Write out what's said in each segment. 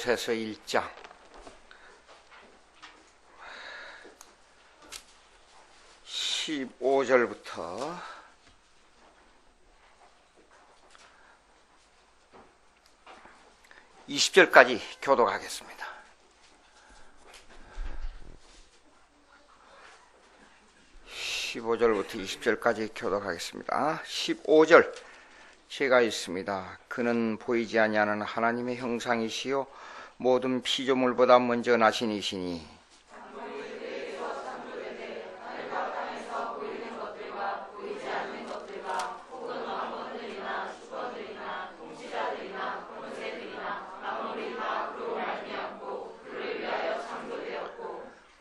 골로새서 1장 15절부터 20절까지 교독하겠습니다. 15절부터 20절까지 교독하겠습니다. 15절 제가 읽습니다. 그는 보이지 아니하는 하나님의 형상이시요 모든 피조물보다 먼저 나신 이시니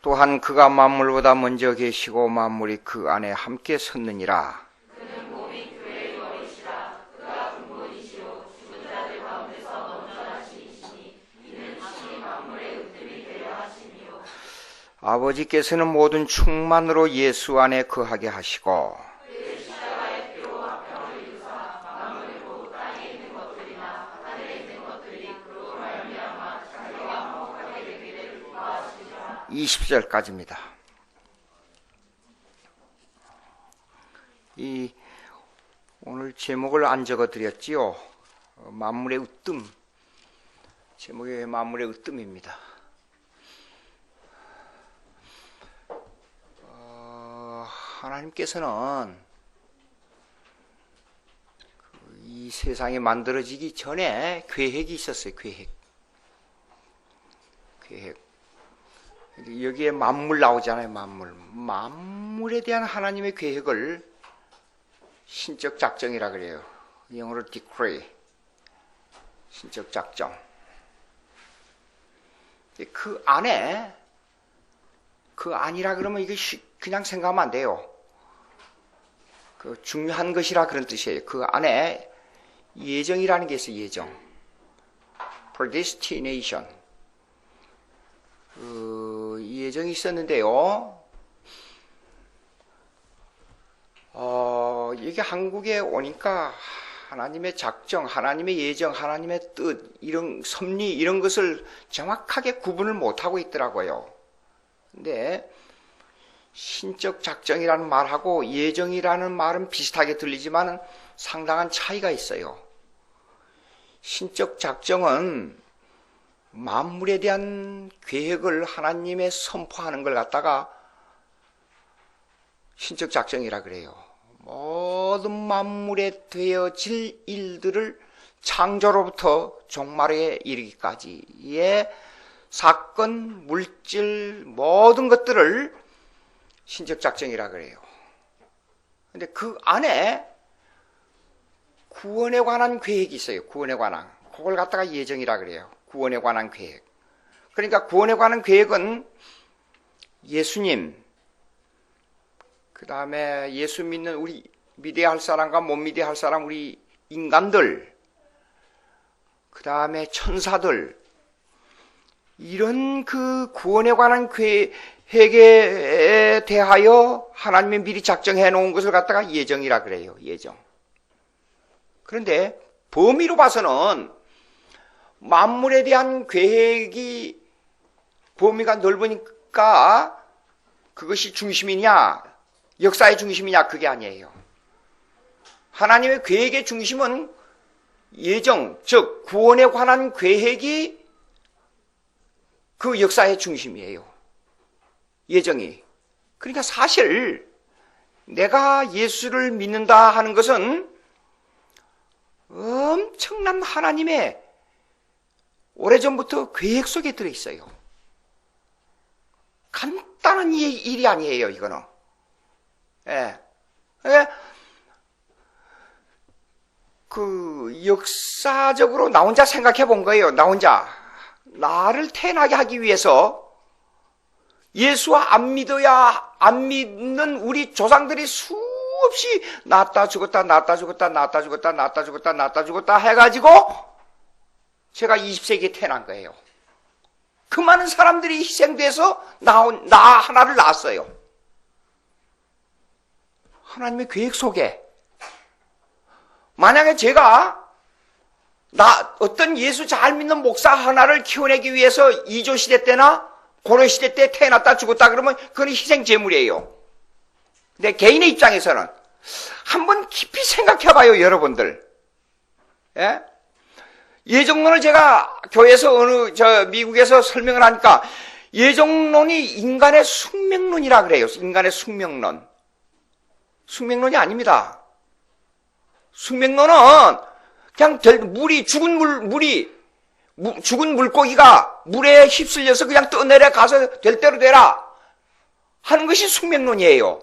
또한 그가 만물보다 먼저 계시고 만물이 그 안에 함께 섰느니라. 그는 몸이 교회의 머리시라. 그가 근본이시요 죽은 자들 가운데서 먼저 나신 이시니 이는 다시 만물의 으뜸이 되려 하심이요. 아버지께서는 모든 충만으로 예수 안에 거하게 하시고 그의 십자가의 피로 화평을 이루사 만물이고 땅에 있는 것들이나 하늘에 있는 것들이 그로 말미암아 자기와 화목하게 되기를 구하시리라. 20절까지입니다. 오늘 제목을 안 적어드렸지요. 만물의 으뜸. 제목이 만물의 으뜸입니다. 하나님께서는 이 세상이 만들어지기 전에 계획이 있었어요. 계획. 여기에 만물 나오잖아요. 만물에 대한 하나님의 계획을 신적 작정이라 그래요. 영어로 decree. 신적 작정. 그 안이라 그러면 이게 그냥 생각하면 안 돼요. 그 중요한 것이라 그런 뜻이에요. 그 안에 예정이라는 게 있어요. 예정. predestination. 예정이 있었는데요. 이게 한국에 오니까 하나님의 작정, 하나님의 예정, 하나님의 뜻, 이런 섭리, 이런 것을 정확하게 구분을 못하고 있더라고요. 근데 신적 작정이라는 말하고 예정이라는 말은 비슷하게 들리지만 상당한 차이가 있어요. 신적 작정은 만물에 대한 계획을 하나님의 선포하는 걸 갖다가 신적 작정이라 그래요. 모든 만물에 되어질 일들을 창조로부터 종말에 이르기까지의 사건, 물질, 모든 것들을 신적 작정이라 그래요. 근데 그 안에 구원에 관한 계획이 있어요. 구원에 관한. 그걸 갖다가 예정이라 그래요. 구원에 관한 계획. 그러니까 구원에 관한 계획은 예수님, 그 다음에 예수 믿는 우리 믿어야 할 사람과 못 믿어야 할 사람, 우리 인간들, 그 다음에 천사들, 이런 그 구원에 관한 계획에 대하여 하나님이 미리 작정해 놓은 것을 갖다가 예정이라 그래요. 예정. 그런데 범위로 봐서는 만물에 대한 계획이 범위가 넓으니까 그것이 중심이냐, 역사의 중심이냐, 그게 아니에요. 하나님의 계획의 중심은 예정, 즉 구원에 관한 계획이 그 역사의 중심이에요. 예정이. 그러니까 사실 내가 예수를 믿는다 하는 것은 엄청난 하나님의 오래전부터 계획 속에 들어있어요. 간단한 일이 아니에요, 이거는. 예. 역사적으로 나 혼자 생각해 본 거예요. 나 혼자. 나를 태어나게 하기 위해서 예수와 안 믿는 우리 조상들이 수없이 낳았다 죽었다 해가지고 제가 20세기에 태어난 거예요. 그 많은 사람들이 희생돼서 나 하나를 낳았어요. 하나님의 계획 속에. 만약에 제가 어떤 예수 잘 믿는 목사 하나를 키워내기 위해서 이조 시대 때나 고려 시대 때 태어났다 죽었다 그러면 그건 희생 제물이에요. 근데 개인의 입장에서는 한번 깊이 생각해봐요, 여러분들. 예? 예정론을 제가 교회에서 미국에서 설명을 하니까 예정론이 인간의 숙명론이라 그래요. 인간의 숙명론. 숙명론이 아닙니다. 숙명론은 그냥 죽은 물고기가 물에 휩쓸려서 그냥 떠내려 가서 될 대로 되라 하는 것이 숙명론이에요.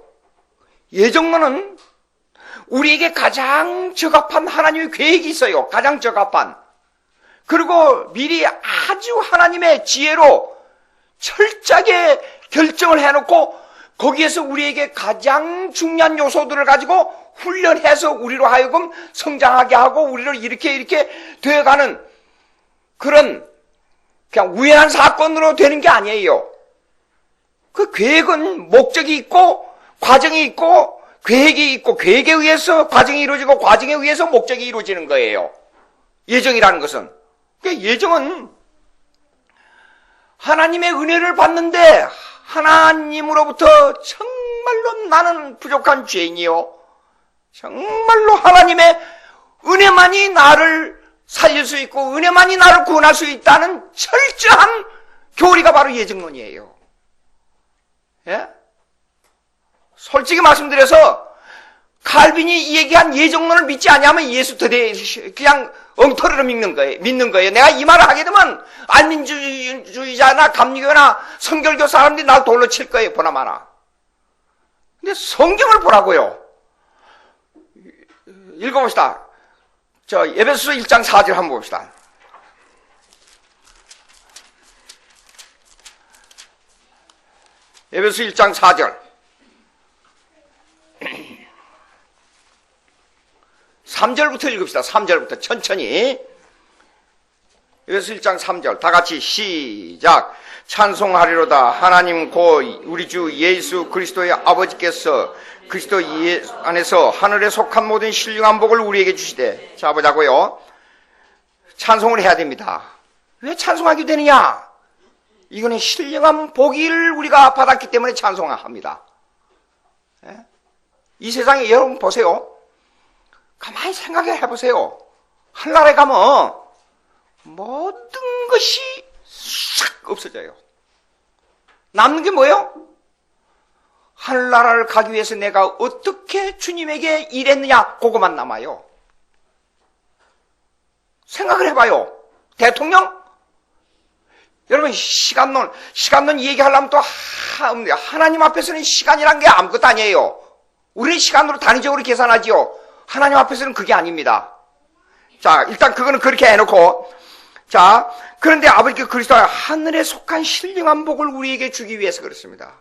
예정론은 우리에게 가장 적합한 하나님의 계획이 있어요. 가장 적합한. 그리고 미리 아주 하나님의 지혜로 철저하게 결정을 해놓고 거기에서 우리에게 가장 중요한 요소들을 가지고 훈련해서 우리로 하여금 성장하게 하고 우리를 이렇게 되어가는 그런 그냥 우연한 사건으로 되는 게 아니에요. 그 계획은 목적이 있고 과정이 있고 계획이 있고 계획에 의해서 과정이 이루어지고 과정에 의해서 목적이 이루어지는 거예요. 예정이라는 것은. 그러니까 예정은 하나님의 은혜를 받는데 하나님으로부터 정말로 나는 부족한 죄인이요. 정말로 하나님의 은혜만이 나를 살릴 수 있고 은혜만이 나를 구원할 수 있다는 철저한 교리가 바로 예정론이에요. 예? 솔직히 말씀드려서 칼빈이 얘기한 예정론을 믿지 않으면 예수 그냥 엉터리로 믿는 거예요. 내가 이 말을 하게 되면 알민주의자나 감리교나 성결교 사람들이 날 돌로 칠 거예요. 보나마나. 근데 성경을 보라고요. 읽어봅시다. 에베소서 1장 4절 한번 봅시다. 에베소서 1장 4절. 3절부터 읽읍시다. 3절부터 천천히. 에베소서 1장 3절 다 같이 시작. 찬송하리로다. 하나님 곧 우리 주 예수 그리스도의 아버지께서 그리스도 안에서 하늘에 속한 모든 신령한 복을 우리에게 주시되. 자, 보자고요. 찬송을 해야 됩니다. 왜 찬송하게 되느냐? 이거는 신령한 복을 우리가 받았기 때문에 찬송합니다. 이 세상에 여러분 보세요. 가만히 생각해 보세요. 하늘나라에 가면 모든 것이 싹 없어져요. 남는 게 뭐예요? 하늘나라를 가기 위해서 내가 어떻게 주님에게 일했느냐, 그거만 남아요. 생각을 해봐요. 대통령? 여러분, 시간론 얘기하려면 또 하나님 앞에서는 시간이란 게 아무것도 아니에요. 우리는 시간으로 단위적으로 계산하지요. 하나님 앞에서는 그게 아닙니다. 자, 일단 그거는 그렇게 해놓고, 자, 그런데 아버지께 그리스도가 하늘에 속한 신령한 복을 우리에게 주기 위해서 그렇습니다.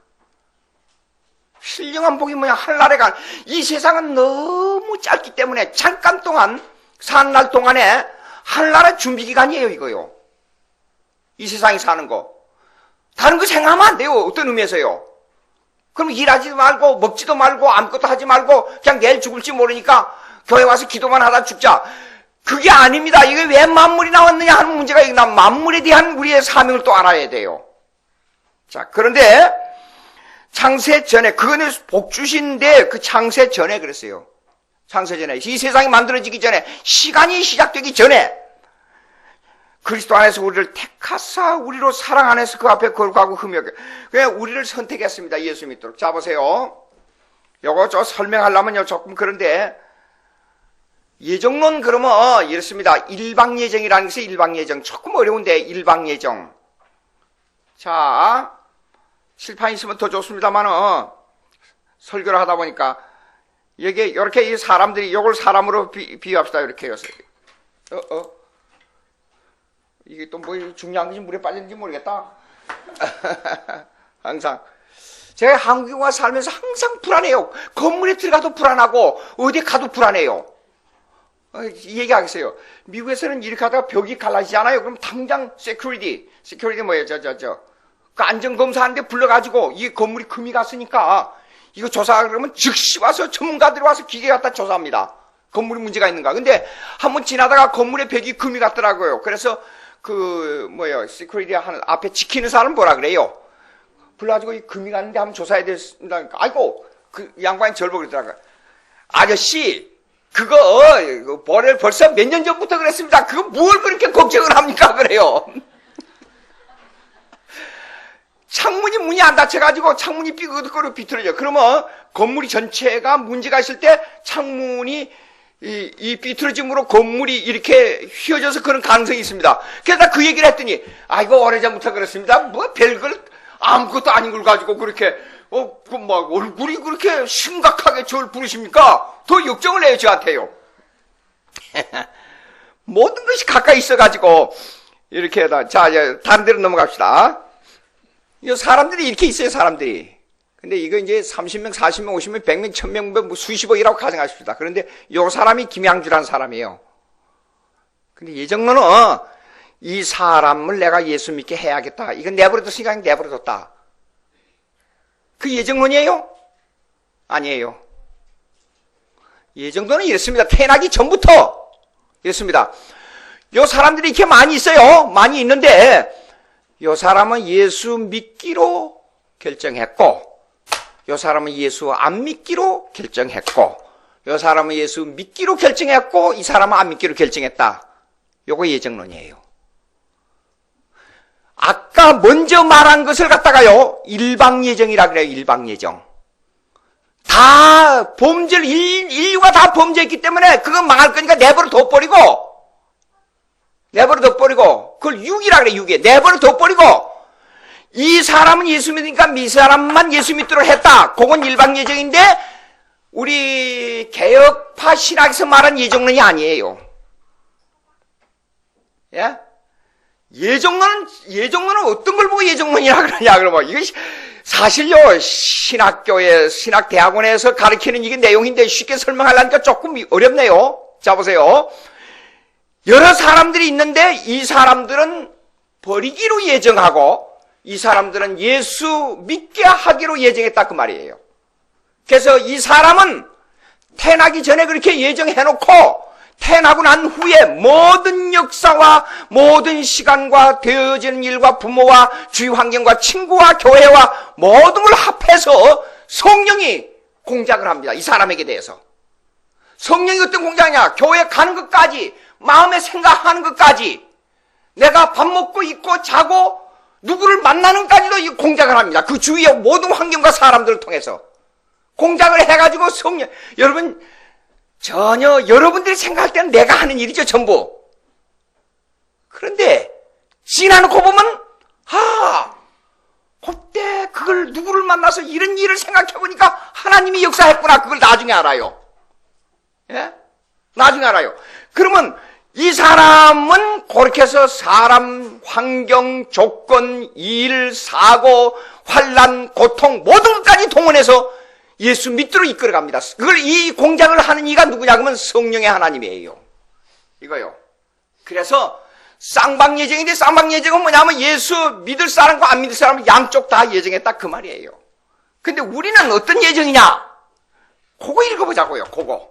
신령한 복이 뭐냐? 하늘나라에 간, 이 세상은 너무 짧기 때문에 잠깐 동안, 사는 날 동안에 하늘나라 준비 기간이에요, 이거요. 이 세상에 사는 거. 다른 거 생각하면 안 돼요. 어떤 의미에서요? 그럼 일하지도 말고, 먹지도 말고, 아무것도 하지 말고, 그냥 내일 죽을지 모르니까 교회 와서 기도만 하다 죽자. 그게 아닙니다. 이게 왜 만물이 나왔느냐 하는 문제가 있나. 만물에 대한 우리의 사명을 또 알아야 돼요. 자, 그런데 창세 전에, 그거는 복 주신데 그 창세 전에 그랬어요. 창세 전에. 이 세상이 만들어지기 전에, 시간이 시작되기 전에 그리스도 안에서 우리를 택하사 우리로 사랑 안에서 그 앞에 거룩하고 흠이 없게 그냥 우리를 선택했습니다. 예수 믿도록. 자, 보세요. 요거 설명하려면요 조금 그런데 예정론 그러면 이렇습니다. 일방예정이라는 것이 일방예정. 조금 어려운데 일방예정. 자, 칠판 있으면 더 좋습니다만은 설교를 하다 보니까 여기 이렇게 사람들이 요걸 사람으로 비유합시다. 이렇게 해요. 이게 또 뭐 중요한 건지 물에 빠졌는지 모르겠다. 항상 제가 한국에 와 살면서 항상 불안해요. 건물에 들어가도 불안하고 어디 가도 불안해요. 얘기하겠어요. 미국에서는 이렇게 하다가 벽이 갈라지지 않아요? 그럼 당장 security 뭐예요? 그 안전검사 하는데 불러가지고 이 건물이 금이 갔으니까 이거 조사 그러면 즉시 와서 전문가들이 와서 기계 갖다 조사합니다. 건물이 문제가 있는가. 근데 한번 지나다가 건물의 벽이 금이 같더라고요. 그래서 시큐리티 하는 앞에 지키는 사람 뭐라 그래요? 불러가지고 이 금이 갔는데 한번 조사해야 된다. 아이고, 그 양반이 저를 보고 그러더라고요. 아저씨, 그거 벌써 몇 년 전부터 그랬습니다. 그거 뭘 그렇게 걱정을 합니까? 그래요. 창문이 문이 안 닫혀가지고 창문이 삐그덕거리고 비틀어져. 그러면 건물이 전체가 문제가 있을 때 창문이 이 삐뚤어짐으로 건물이 이렇게 휘어져서 그런 가능성이 있습니다. 그래서 그 얘기를 했더니, 아이고, 오래전부터 그렇습니다. 뭐 별걸 아무것도 아닌 걸 가지고 그렇게, 얼굴이 그렇게 심각하게 저를 부르십니까? 더 역정을 해요, 저한테요. 모든 것이 가까이 있어가지고, 이렇게 해다. 자, 이제 다른 데로 넘어갑시다. 이 사람들이 이렇게 있어요, 사람들이. 근데 이거 이제 30명, 40명, 50명, 100명, 1000명, 뭐 수십억이라고 가정하십시다. 그런데 요 사람이 김양주라는 사람이에요. 근데 예정론은 이 사람을 내가 예수 믿게 해야겠다. 이건 내버려뒀으니까 내버려뒀다. 그 예정론이에요? 아니에요. 예정론은 이렇습니다. 태어나기 전부터 이렇습니다. 요 사람들이 이렇게 많이 있어요. 많이 있는데 요 사람은 예수 믿기로 결정했고, 요 사람은 예수 안 믿기로 결정했고, 요 사람은 예수 믿기로 결정했고, 이 사람은 안 믿기로 결정했다. 요거 예정론이에요. 아까 먼저 말한 것을 갖다가요, 일방예정이라 그래요, 일방예정. 다 인류가 다 범죄했기 때문에 그건 망할 거니까 내버려 둬버리고, 그걸 육이라 그래, 육에. 내버려 둬버리고, 이 사람은 예수 믿으니까 이 사람만 예수 믿도록 했다. 그건 일방예정인데, 우리 개혁파 신학에서 말한 예정론이 아니에요. 예? 예정론은 어떤 걸 보고 예정론이라 그러냐, 그러면. 이게 사실요, 신학대학원에서 가르치는 이게 내용인데 쉽게 설명하려니까 조금 어렵네요. 자, 보세요. 여러 사람들이 있는데 이 사람들은 버리기로 예정하고 이 사람들은 예수 믿게 하기로 예정했다 그 말이에요. 그래서 이 사람은 태어나기 전에 그렇게 예정해놓고 태어나고 난 후에 모든 역사와 모든 시간과 되어지는 일과 부모와 주위 환경과 친구와 교회와 모든 걸 합해서 성령이 공작을 합니다. 이 사람에게 대해서. 성령이 어떤 공작이냐? 교회 가는 것까지, 마음에 생각하는 것까지, 내가 밥 먹고 입고 자고 누구를 만나는 것까지도 이 공작을 합니다. 그 주위의 모든 환경과 사람들을 통해서 공작을 해가지고 성령, 여러분 전혀 여러분들이 생각할 때는 내가 하는 일이죠, 전부. 그런데 지나놓고 보면 그때 그걸 누구를 만나서 이런 일을 생각해보니까 하나님이 역사했구나. 그걸 나중에 알아요. 예? 나중에 알아요. 그러면 이 사람은 그렇게 해서 사람, 환경, 조건, 일, 사고, 환난, 고통 모든 것까지 동원해서 예수 믿도록 이끌어갑니다. 그걸 이 공작을 하는 이가 누구냐 그러면 성령의 하나님이에요. 이거요. 그래서 쌍방예정인데 쌍방예정은 뭐냐면 예수 믿을 사람과 안 믿을 사람 양쪽 다 예정했다 그 말이에요. 근데 우리는 어떤 예정이냐? 그거 읽어보자고요. 그거.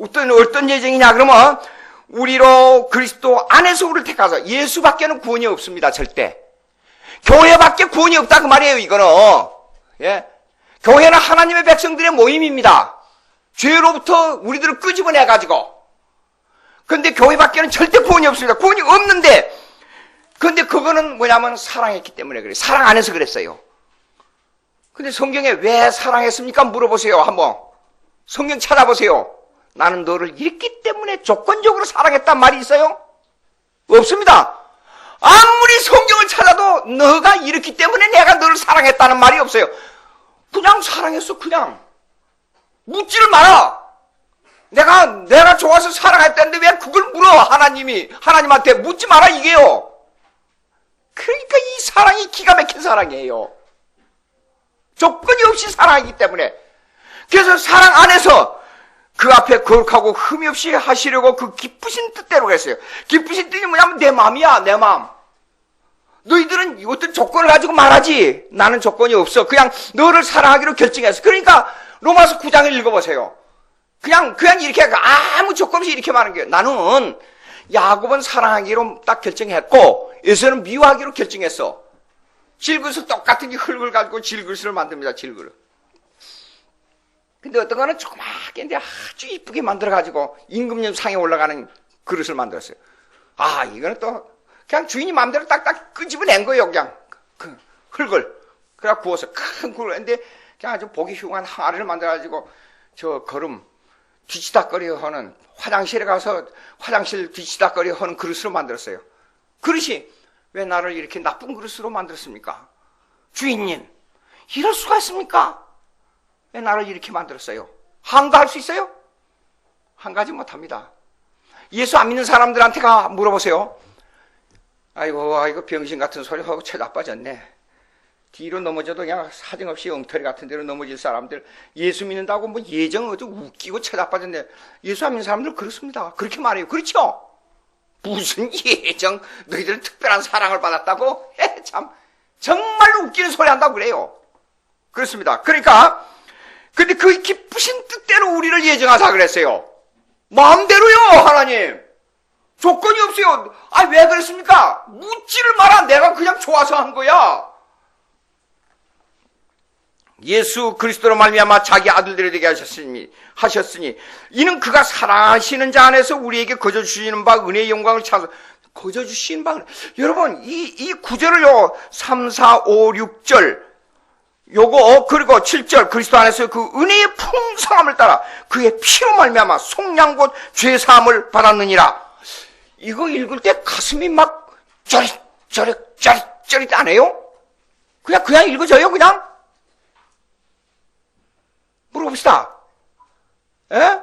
어떤 예정이냐 그러면 우리로 그리스도 안에서 우리를 택하서 예수밖에는 구원이 없습니다. 절대. 교회밖에 구원이 없다 그 말이에요. 이거는. 예. 교회는 하나님의 백성들의 모임입니다. 죄로부터 우리들을 끄집어내가지고. 그런데 교회밖에는 절대 구원이 없습니다. 구원이 없는데, 그런데 그거는 뭐냐면 사랑했기 때문에 그래요. 사랑 안에서 그랬어요. 근데 성경에 왜 사랑했습니까? 물어보세요. 한번. 성경 찾아보세요. 나는 너를 잃기 때문에 조건적으로 사랑했단 말이 있어요? 없습니다. 아무리 성경을 찾아도 너가 잃었기 때문에 내가 너를 사랑했다는 말이 없어요. 그냥 사랑했어, 그냥. 묻지를 마라. 내가 좋아서 사랑했다는데 왜 그걸 물어, 하나님한테 묻지 마라, 이게요. 그러니까 이 사랑이 기가 막힌 사랑이에요. 조건이 없이 사랑하기 때문에. 그래서 사랑 안에서 그 앞에 거룩하고 흠이 없이 하시려고 그 기쁘신 뜻대로 했어요. 기쁘신 뜻이 뭐냐면 내 마음이야, 내 마음. 너희들은 어떤 조건을 가지고 말하지. 나는 조건이 없어. 그냥 너를 사랑하기로 결정했어. 그러니까 로마서 9장을 읽어보세요. 그냥 이렇게 아무 조건 없이 이렇게 말하는 거예요. 나는 야곱은 사랑하기로 딱 결정했고 에서는 미워하기로 결정했어. 질그릇 똑같은 흙을 가지고 질그릇을 만듭니다. 질그릇. 근데 어떤 거는 조그맣게 아주 이쁘게 만들어가지고 임금님 상에 올라가는 그릇을 만들었어요. 아, 이거는 또 그냥 주인이 마음대로 딱딱 끄집어낸 거예요. 그냥 그 흙을. 그래 구워서 큰 굴을 했는데 그냥 아주 보기 흉한 항아리를 만들어가지고 저 걸음 뒤치다거리 하는 화장실에 가서 화장실 뒤치다거리 하는 그릇으로 만들었어요. 그릇이 왜 나를 이렇게 나쁜 그릇으로 만들었습니까? 주인님, 이럴 수가 있습니까? 왜 나를 이렇게 만들었어요? 한가할 수 있어요? 한가하지 못합니다. 예수 안 믿는 사람들한테 가 물어보세요. 아이고 병신 같은 소리 하고 채 나빠졌네. 뒤로 넘어져도 그냥 사정없이 엉터리 같은 데로 넘어질 사람들, 예수 믿는다고 뭐 예정 어디 웃기고 채 나빠졌네. 예수 안 믿는 사람들 그렇습니다. 그렇게 말해요. 그렇죠? 무슨 예정, 너희들은 특별한 사랑을 받았다고? 참 정말로 웃기는 소리 한다고 그래요. 그렇습니다. 그러니까 근데 그 기쁘신 뜻대로 우리를 예정하사 그랬어요. 마음대로요. 하나님 조건이 없어요. 아, 왜 그랬습니까? 묻지를 마라. 내가 그냥 좋아서 한 거야. 예수 그리스도로 말미암아 자기 아들들이 되게 하셨으니 이는 그가 사랑하시는 자 안에서 우리에게 거저 주시는 바 은혜의 영광을 찾아 거저 주시는 바. 여러분 이 구절을요 3, 4, 5, 6절 요거 그리고 7절 그리스도 안에서 그 은혜의 풍성함을 따라 그의 피로 말미암아 속량 곧 죄사함을 받았느니라. 이거 읽을 때 가슴이 막 저릿 안 해요? 그냥 읽어져요. 그냥 물어봅시다. 에? 야,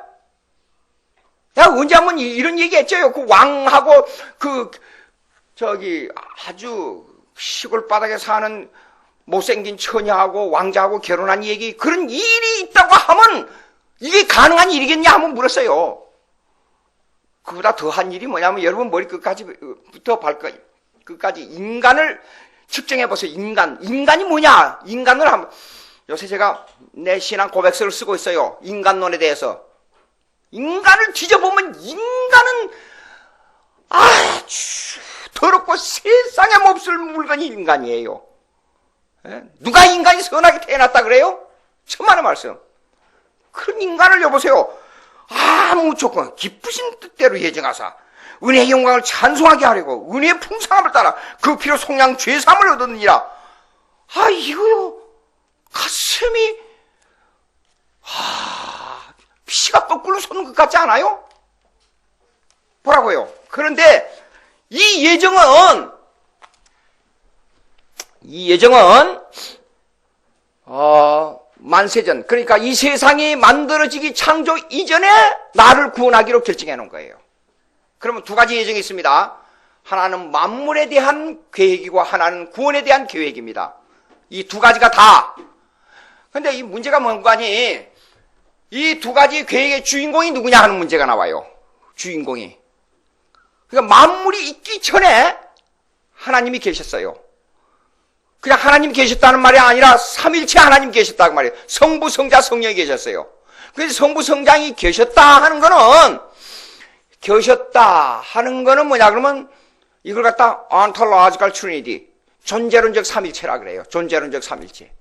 언제 한번 이런 얘기 했죠? 그 왕하고 아주 시골 바닥에 사는 못생긴 처녀하고 왕자하고 결혼한 얘기, 그런 일이 있다고 하면 이게 가능한 일이겠냐 한번 물었어요. 그보다 더한 일이 뭐냐면 여러분 머리 끝까지부터 발끝까지 인간을 측정해 보세요. 인간이 뭐냐? 인간을 한번. 요새 제가 내 신앙 고백서를 쓰고 있어요. 인간론에 대해서. 인간을 뒤져보면 인간은 아주 더럽고 세상에 몹쓸 물건이 인간이에요. 누가 인간이 선하게 태어났다 그래요? 천만의 말씀. 그런 인간을 여보세요. 아무 조건 기쁘신 뜻대로 예정하사 은혜의 영광을 찬송하게 하려고 은혜의 풍성함을 따라 그 피로 속량 죄사함을 얻었느니라. 아, 이거요 가슴이 피가 거꾸로 솟는 것 같지 않아요? 뭐라고요? 그런데 이 예정은 만세전, 그러니까 이 세상이 만들어지기 창조 이전에 나를 구원하기로 결정해 놓은 거예요. 그러면 두 가지 예정이 있습니다. 하나는 만물에 대한 계획이고 하나는 구원에 대한 계획입니다. 이 두 가지가 다. 근데 이 문제가 뭔가니, 이 두 가지 계획의 주인공이 누구냐 하는 문제가 나와요. 주인공이. 그러니까 만물이 있기 전에 하나님이 계셨어요. 그냥 하나님 계셨다는 말이 아니라 삼일체 하나님 계셨다는 말이에요. 성부, 성자, 성령이 계셨어요. 그래서 성부, 성장이 계셨다 하는 거는 뭐냐 그러면 이걸 갖다 ontological trinity, 존재론적 삼일체라 그래요. 존재론적 삼일체.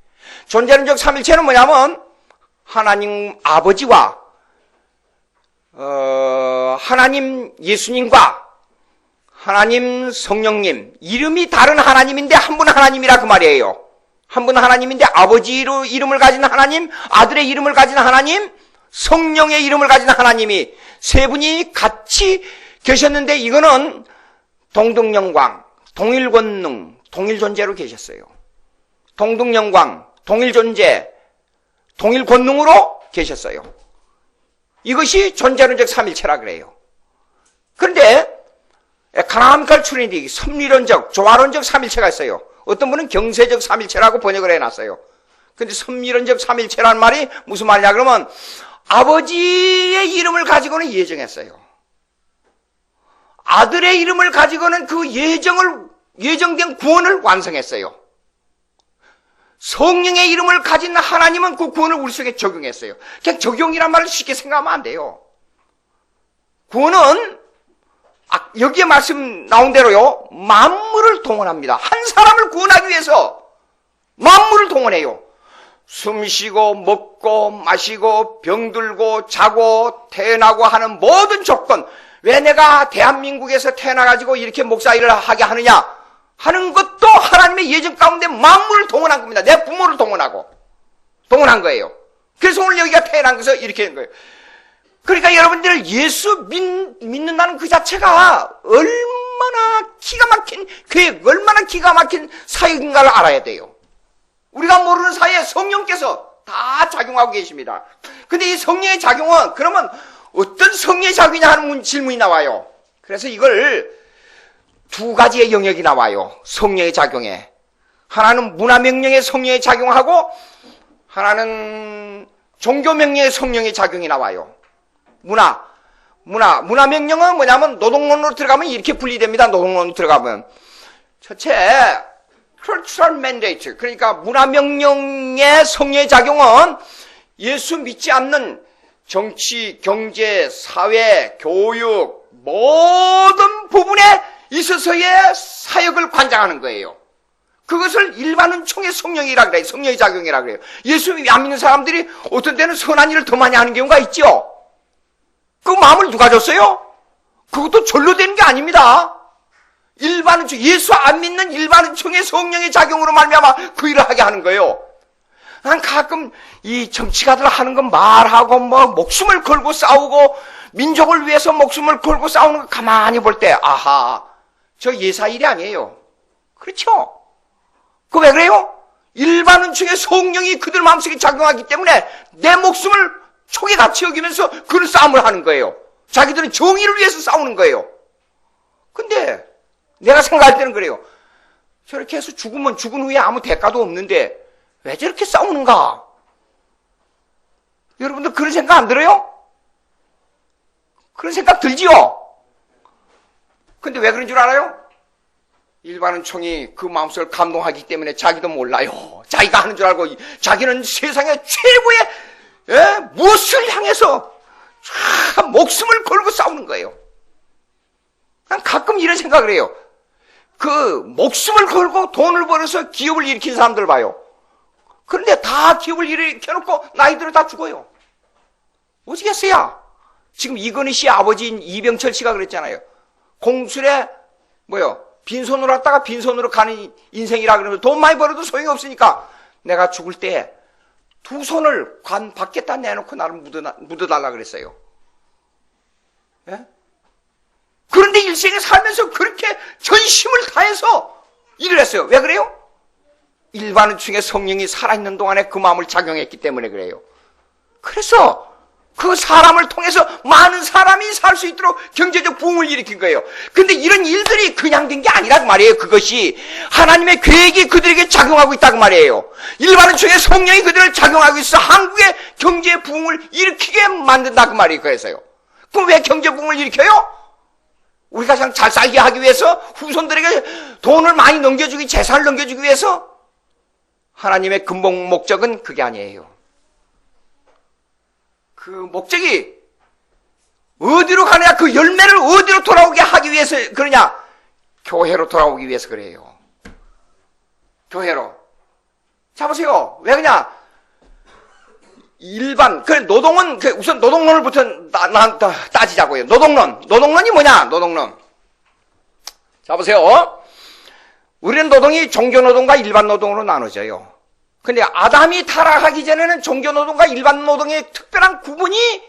존재론적 삼일체는 뭐냐면 하나님 아버지와 하나님 예수님과 하나님 성령님, 이름이 다른 하나님인데 한 분 하나님이라 그 말이에요. 한 분 하나님인데 아버지로 이름을 가진 하나님, 아들의 이름을 가진 하나님, 성령의 이름을 가진 하나님이 세 분이 같이 계셨는데 이거는 동등영광, 동일권능, 동일존재로 계셨어요. 동등영광, 동일존재, 동일권능으로 계셨어요. 이것이 존재론적 삼일체라 그래요. 그런데 에코노미컬 트리니티, 섭리론적, 조화론적 삼일체가 있어요. 어떤 분은 경세적 삼일체라고 번역을 해놨어요. 근데 섭리론적 삼일체라는 말이 무슨 말이냐 그러면 아버지의 이름을 가지고는 예정했어요. 아들의 이름을 가지고는 그 예정된 구원을 완성했어요. 성령의 이름을 가진 하나님은 그 구원을 우리 속에 적용했어요. 그냥 적용이란 말을 쉽게 생각하면 안 돼요. 구원은 여기에 말씀 나온 대로요, 만물을 동원합니다. 한 사람을 구원하기 위해서 만물을 동원해요. 숨 쉬고 먹고 마시고 병들고 자고 태어나고 하는 모든 조건, 왜 내가 대한민국에서 태어나가지고 이렇게 목사 일을 하게 하느냐 하는 것도 하나님의 예정 가운데 만물을 동원한 겁니다. 내 부모를 동원한 거예요. 그래서 오늘 여기가 태어난 것을 이렇게 한 거예요. 그러니까 여러분들 예수 믿는다는 그 자체가 얼마나 기가 막힌 계획, 얼마나 기가 막힌 사역인가를 알아야 돼요. 우리가 모르는 사이에 성령께서 다 작용하고 계십니다. 근데 이 성령의 작용은 그러면 어떤 성령의 작용이냐 하는 질문이 나와요. 그래서 이걸 두 가지의 영역이 나와요. 성령의 작용에. 하나는 문화명령의 성령의 작용하고 하나는 종교명령의 성령의 작용이 나와요. 문화명령은 뭐냐면 노동론으로 들어가면 이렇게 분리됩니다. 노동론으로 들어가면. 첫째, cultural mandate. 그러니까 문화명령의 성령의 작용은 예수 믿지 않는 정치, 경제, 사회, 교육 모든 부분에 있어서의 사역을 관장하는 거예요. 그것을 일반은 총의 성령이라 그래요. 성령의 작용이라 그래요. 예수 안 믿는 사람들이 어떤 때는 선한 일을 더 많이 하는 경우가 있죠. 그 마음을 누가 줬어요? 그것도 절로 되는 게 아닙니다. 일반은 예수 안 믿는 일반은 총의 성령의 작용으로 말미암아 그 일을 하게 하는 거예요. 난 가끔 이 정치가들 하는 건 말하고 뭐 목숨을 걸고 싸우고 민족을 위해서 목숨을 걸고 싸우는 거 가만히 볼 때 아하, 저 예사 일이 아니에요. 그렇죠? 그 왜 그래요? 일반은 중에 성령이 그들 마음속에 작용하기 때문에 내 목숨을 총에 같이 여기면서 그런 싸움을 하는 거예요. 자기들은 정의를 위해서 싸우는 거예요. 근데 내가 생각할 때는 그래요. 저렇게 해서 죽으면 죽은 후에 아무 대가도 없는데 왜 저렇게 싸우는가? 여러분들 그런 생각 안 들어요? 그런 생각 들지요? 근데 왜 그런 줄 알아요? 일반은 총이 그 마음속을 감동하기 때문에 자기도 몰라요. 자기가 하는 줄 알고 자기는 세상의 최고의 무엇을 향해서 목숨을 걸고 싸우는 거예요. 난 가끔 이런 생각을 해요. 그 목숨을 걸고 돈을 벌어서 기업을 일으킨 사람들 봐요. 그런데 다 기업을 일으켜놓고 나이 들어 다 죽어요. 어찌겠어요? 지금 이건희 씨 아버지인 이병철 씨가 그랬잖아요. 공술에 빈손으로 왔다가 빈손으로 가는 인생이라 그러면 돈 많이 벌어도 소용이 없으니까 내가 죽을 때 두 손을 관 밖에다 내놓고 나를 묻어달라 그랬어요. 예? 그런데 일생에 살면서 그렇게 전심을 다해서 일을 했어요. 왜 그래요? 일반은 중에 성령이 살아있는 동안에 그 마음을 작용했기 때문에 그래요. 그래서 그 사람을 통해서 많은 사람이 살 수 있도록 경제적 부흥을 일으킨 거예요. 근데 이런 일들이 그냥 된 게 아니라고 말이에요. 그것이 하나님의 계획이 그들에게 작용하고 있다고 말이에요. 일반은 중에 성령이 그들을 작용하고 있어 한국의 경제 부흥을 일으키게 만든다고 말이에요. 그래서요. 그럼 왜 경제 부흥을 일으켜요? 우리가 그냥 잘 살게 하기 위해서, 후손들에게 돈을 많이 넘겨주기, 재산을 넘겨주기 위해서? 하나님의 근본 목적은 그게 아니에요. 그 목적이 어디로 가느냐, 그 열매를 어디로 돌아오게 하기 위해서 그러냐? 교회로 돌아오기 위해서 그래요. 교회로. 자, 보세요. 왜 그러냐? 노동은, 우선 노동론을부터 따지자고요. 노동론이 뭐냐? 노동론. 자, 보세요. 우리는 노동이 종교노동과 일반 노동으로 나눠져요. 근데 아담이 타락하기 전에는 종교노동과 일반 노동의 특별한 구분이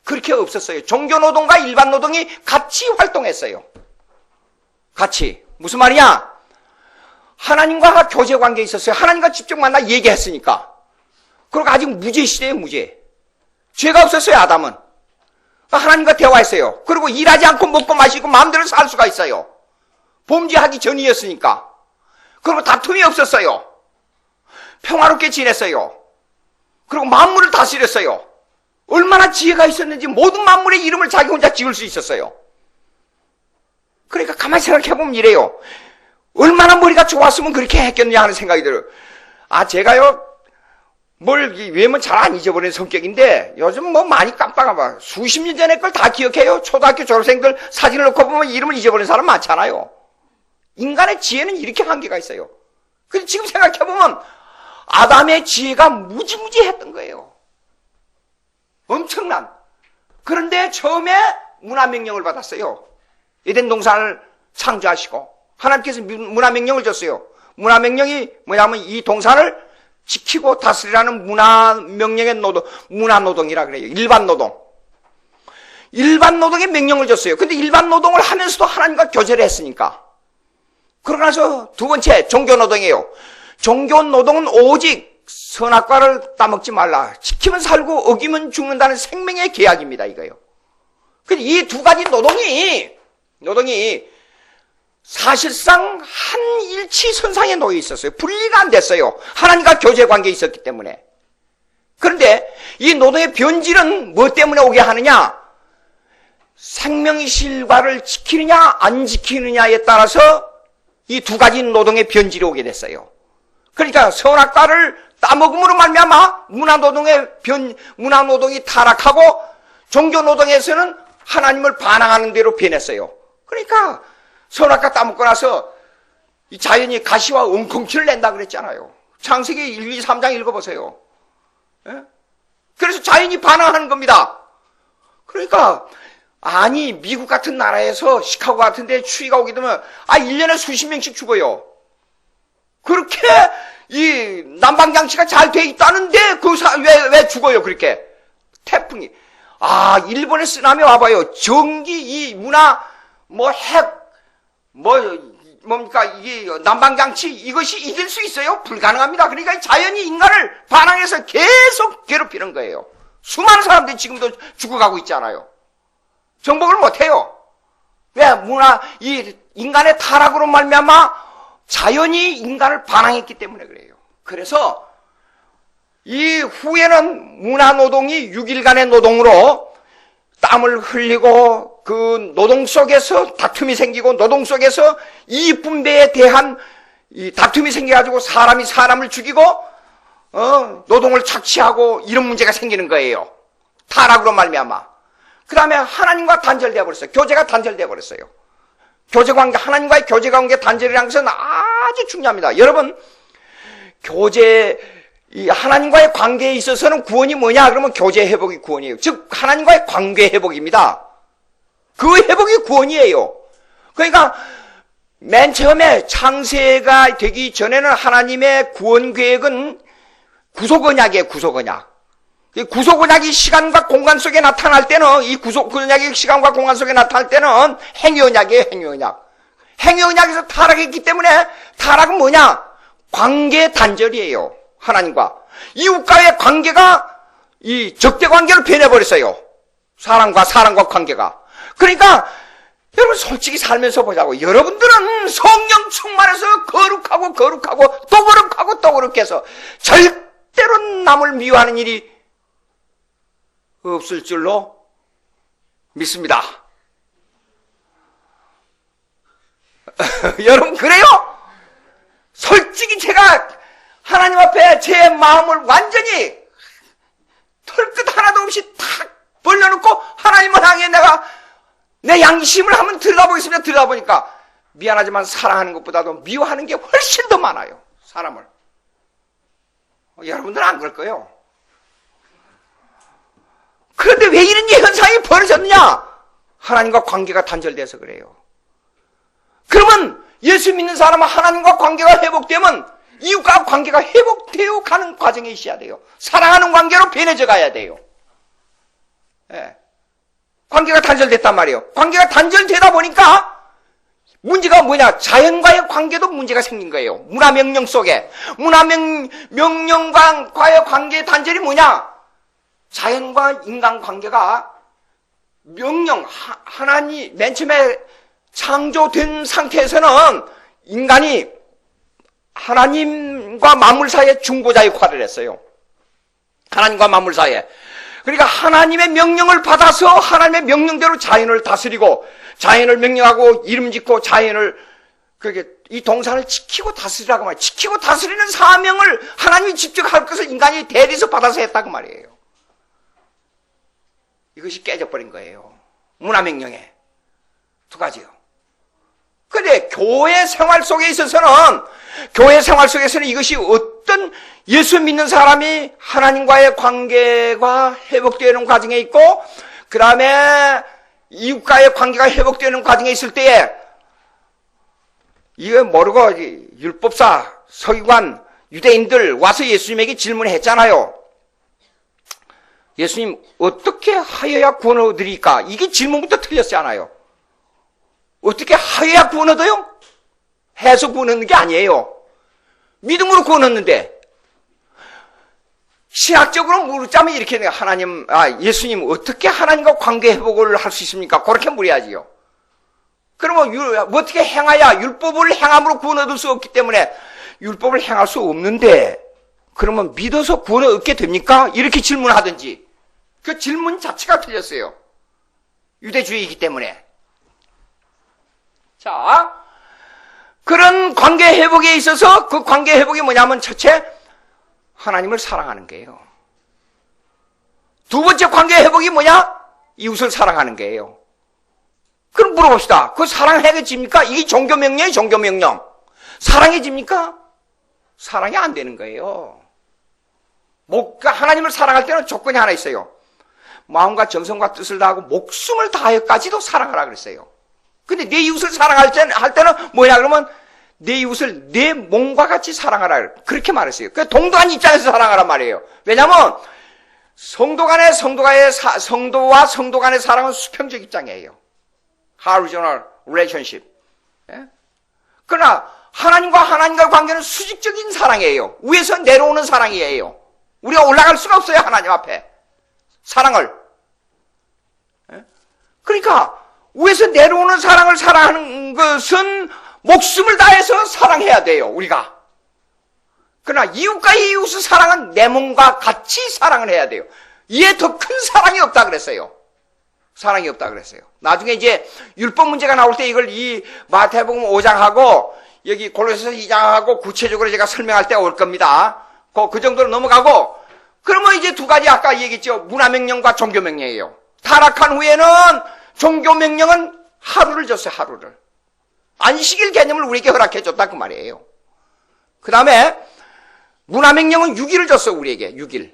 그렇게 없었어요. 종교노동과 일반 노동이 같이 활동했어요. 같이. 무슨 말이냐? 하나님과 교제 관계에 있었어요. 하나님과 직접 만나 얘기했으니까. 그리고 아직 무죄 시대에 무죄. 죄가 없었어요, 아담은. 하나님과 대화했어요. 그리고 일하지 않고 먹고 마시고 마음대로 살 수가 있어요. 범죄하기 전이었으니까. 그리고 다툼이 없었어요. 평화롭게 지냈어요. 그리고 만물을 다스렸어요. 얼마나 지혜가 있었는지 모든 만물의 이름을 자기 혼자 지을 수 있었어요. 그러니까 가만히 생각해보면 이래요. 얼마나 머리가 좋았으면 그렇게 했겠느냐 하는 생각이 들어요. 제가요, 외우면 잘 안 잊어버리는 성격인데, 요즘 뭐 많이 깜빡하면, 수십 년 전에 걸 다 기억해요. 초등학교 졸업생들 사진을 놓고 보면 이름을 잊어버리는 사람 많잖아요. 인간의 지혜는 이렇게 한계가 있어요. 근데 지금 생각해보면, 아담의 지혜가 무지무지했던 거예요. 엄청난. 그런데 처음에 문화명령을 받았어요. 에덴 동산을 창조하시고, 하나님께서 문화명령을 줬어요. 문화명령이 뭐냐면 이 동산을 지키고 다스리라는 문화명령의 노동, 문화노동이라 그래요. 일반 노동. 일반 노동의 명령을 줬어요. 근데 일반 노동을 하면서도 하나님과 교제를 했으니까. 그러고 나서 두 번째, 종교노동이에요. 종교노동은 오직 선악과를 따먹지 말라. 지키면 살고 어기면 죽는다는 생명의 계약입니다, 이거요. 근데 이 두 가지 노동이 사실상 한 일치선상에 놓여 있었어요. 분리가 안 됐어요. 하나님과 교제 관계에 있었기 때문에. 그런데 이 노동의 변질은 뭐 때문에 오게 하느냐? 생명의 실과를 지키느냐 안 지키느냐에 따라서 이 두 가지 노동의 변질이 오게 됐어요. 그러니까 선악과를 따먹음으로 말미암아 문화노동이 타락하고 종교노동에서는 하나님을 반항하는 대로 변했어요. 그러니까 선악과 따먹고 나서 이 자연이 가시와 엉겅퀴를 낸다 그랬잖아요. 창세기 1, 2, 3장 읽어보세요. 예? 그래서 자연이 반항하는 겁니다. 그러니까 아니 미국 같은 나라에서 시카고 같은 데 추위가 오게 되면 1년에 수십 명씩 죽어요. 그렇게 이 난방장치가 잘 돼 있다는데 왜 죽어요 그렇게. 태풍이. 일본의 쓰나미 와봐요. 전기, 이 문화, 이게 난방장치 이것이 이길 수 있어요? 불가능합니다. 그러니까 자연이 인간을 반항해서 계속 괴롭히는 거예요. 수많은 사람들이 지금도 죽어가고 있잖아요. 정복을 못해요. 왜? 이 인간의 타락으로 말미암아 자연이 인간을 반항했기 때문에 그래요. 그래서 이 후에는 문화노동이 6일간의 노동으로 땀을 흘리고 그 노동 속에서 다툼이 생기고 노동 속에서 이익분배에 대한 이 다툼이 생겨가지고 사람이 사람을 죽이고 노동을 착취하고 이런 문제가 생기는 거예요. 타락으로 말미암아. 그 다음에 하나님과 단절되어 버렸어요. 교제가 단절되어 버렸어요. 교제관계, 하나님과의 교제관계 단절이라는 것은 아주 중요합니다. 여러분, 하나님과의 관계에 있어서는 구원이 뭐냐? 그러면 교제 회복이 구원이에요. 즉, 하나님과의 관계 회복입니다. 그 회복이 구원이에요. 그러니까, 맨 처음에 창세가 되기 전에는 하나님의 구원 계획은 구속언약이에요, 구속언약. 이 구속언약이 시간과 공간 속에 나타날 때는, 이 구속언약이 시간과 공간 속에 나타날 때는 행위언약이에요, 행위언약. 행위언약에서 타락했기 때문에 타락은 뭐냐? 관계 단절이에요. 하나님과. 이웃과의 관계가 이 적대 관계로 변해버렸어요. 사람과 관계가. 그러니까 여러분 솔직히 살면서 보자고. 여러분들은 성령 충만해서 거룩하고 또 거룩해서 절대로 남을 미워하는 일이 없을 줄로 믿습니다. 여러분 그래요? 솔직히 제가 하나님 앞에 제 마음을 완전히 털끝 하나도 없이 탁 벌려놓고 하나님을 향해 내가 내 양심을 한번 들여다보겠습니다. 들여다보니까 미안하지만 사랑하는 것보다도 미워하는 게 훨씬 더 많아요. 사람을. 여러분들은 안 그럴 거예요. 그런데 왜 이런 현상이 벌어졌느냐? 하나님과 관계가 단절돼서 그래요. 그러면 예수 믿는 사람은 하나님과 관계가 회복되면 이웃과 관계가 회복되어 가는 과정에 있어야 돼요. 사랑하는 관계로 변해져 가야 돼요. 예. 관계가 단절됐단 말이에요. 관계가 단절되다 보니까 문제가 뭐냐? 자연과의 관계도 문제가 생긴 거예요. 문화명령 속에. 문화명령과의 관계의 단절이 뭐냐? 자연과 인간 관계가 하나님, 맨 처음에 창조된 상태에서는 인간이 하나님과 만물 사이에 중보자 역할을 했어요. 하나님과 만물 사이에. 그러니까 하나님의 명령을 받아서 하나님의 명령대로 자연을 다스리고 자연을 명령하고 이름 짓고 자연을 그렇게 이 동산을 지키고 다스리라고 말이에요. 지키고 다스리는 사명을 하나님이 직접 할 것을 인간이 대리서 받아서 했다고 말이에요. 이것이 깨져버린 거예요. 문화명령에. 두 가지요. 그런데 교회 생활 속에 있어서는 이것이 어떤 예수 믿는 사람이 하나님과의 관계가 회복되는 과정에 있고, 그 다음에 이웃과의 관계가 회복되는 과정에 있을 때에, 이거 모르고 율법사, 서기관, 유대인들 와서 예수님에게 질문했잖아요. 예수님, 어떻게 하여야 구원 얻으리까? 이게 질문부터 틀렸잖아요. 어떻게 하여야 구원 얻어요? 해서 구원 얻는 게 아니에요. 믿음으로 구원 얻는데, 신학적으로 물자면 이렇게 해요. 예수님, 어떻게 하나님과 관계 회복을 할 수 있습니까? 그렇게 물어야지요. 그러면 어떻게 행하야? 율법을 행함으로 구원 얻을 수 없기 때문에 율법을 행할 수 없는데, 그러면 믿어서 구원을 얻게 됩니까? 이렇게 질문하든지. 그 질문 자체가 틀렸어요. 유대주의이기 때문에. 자, 그런 관계 회복에 있어서 그 관계 회복이 뭐냐면 첫째, 하나님을 사랑하는 거예요. 두 번째 관계 회복이 뭐냐? 이웃을 사랑하는 거예요. 그럼 물어봅시다. 그 사랑해집니까? 이게 종교명령이에요, 종교명령. 사랑해집니까? 사랑이 안 되는 거예요. 하나님을 사랑할 때는 조건이 하나 있어요. 마음과 정성과 뜻을 다하고 목숨을 다하여까지도 사랑하라 그랬어요. 근데 내 이웃을 사랑할 때는 뭐냐 그러면 내 이웃을 내 몸과 같이 사랑하라 그렇게 말했어요. 그 동등한 입장에서 사랑하란 말이에요. 왜냐하면 성도와 성도 간의 사랑은 수평적 입장이에요. horizontal relationship. 예? 그러나 하나님과 관계는 수직적인 사랑이에요. 위에서 내려오는 사랑이에요. 우리가 올라갈 수가 없어요. 하나님 앞에 사랑을. 예? 그러니까 위에서 내려오는 사랑을 사랑하는 것은 목숨을 다해서 사랑해야 돼요. 우리가. 그러나 이웃과 이웃의 사랑은 내 몸과 같이 사랑을 해야 돼요. 이에 더 큰 사랑이 없다 그랬어요. 사랑이 없다 그랬어요. 나중에 이제 율법 문제가 나올 때 이걸 이 마태복음 5장하고 여기 골로새서 2장하고 구체적으로 제가 설명할 때가 올 겁니다. 그 정도로 넘어가고, 그러면 이제 두 가지 아까 얘기했죠. 문화명령과 종교명령이에요. 타락한 후에는 종교명령은 하루를 줬어요. 하루를. 안식일 개념을 우리에게 허락해 줬다 그 말이에요. 그 다음에 문화명령은 6일을 줬어요. 우리에게 6일.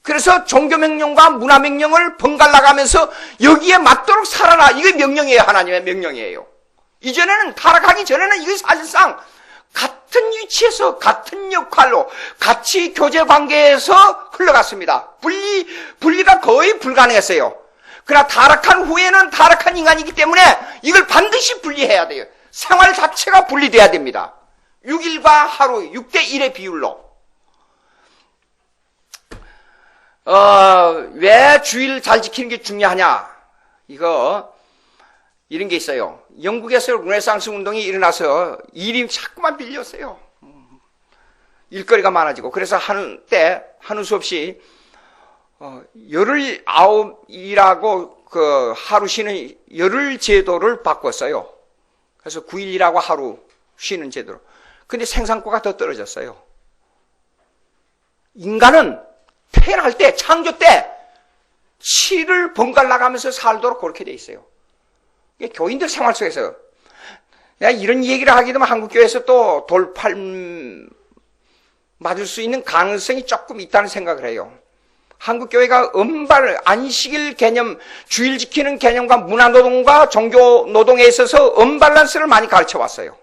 그래서 종교명령과 문화명령을 번갈아가면서 여기에 맞도록 살아라. 이게 명령이에요. 하나님의 명령이에요. 이전에는, 타락하기 전에는 이게 사실상 같은 위치에서 같은 역할로 같이 교제 관계에서 흘러갔습니다. 분리가 거의 불가능했어요. 그러나 타락한 후에는 타락한 인간이기 때문에 이걸 반드시 분리해야 돼요. 생활 자체가 분리돼야 됩니다. 6일과 하루 6대1의 비율로. 왜 주일 잘 지키는 게 중요하냐? 이런 게 있어요. 영국에서 르네상스 운동이 일어나서 일이 자꾸만 빌렸어요. 일거리가 많아지고. 그래서 한때 하는 수 없이 열흘 아홉 일하고 그 하루 쉬는 열흘 제도를 바꿨어요. 그래서 9일 일하고 하루 쉬는 제도로. 근데 생산과가 더 떨어졌어요. 인간은 태어날 때, 창조 때 7을 번갈아가면서 살도록 그렇게 돼 있어요. 교인들 생활 속에서 내가 이런 얘기를 하게 되면 한국교회에서 또 돌팔 맞을 수 있는 가능성이 조금 있다는 생각을 해요. 한국교회가 안식일 개념, 주일 지키는 개념과 문화노동과 종교노동에 있어서 언밸런스를 많이 가르쳐 왔어요.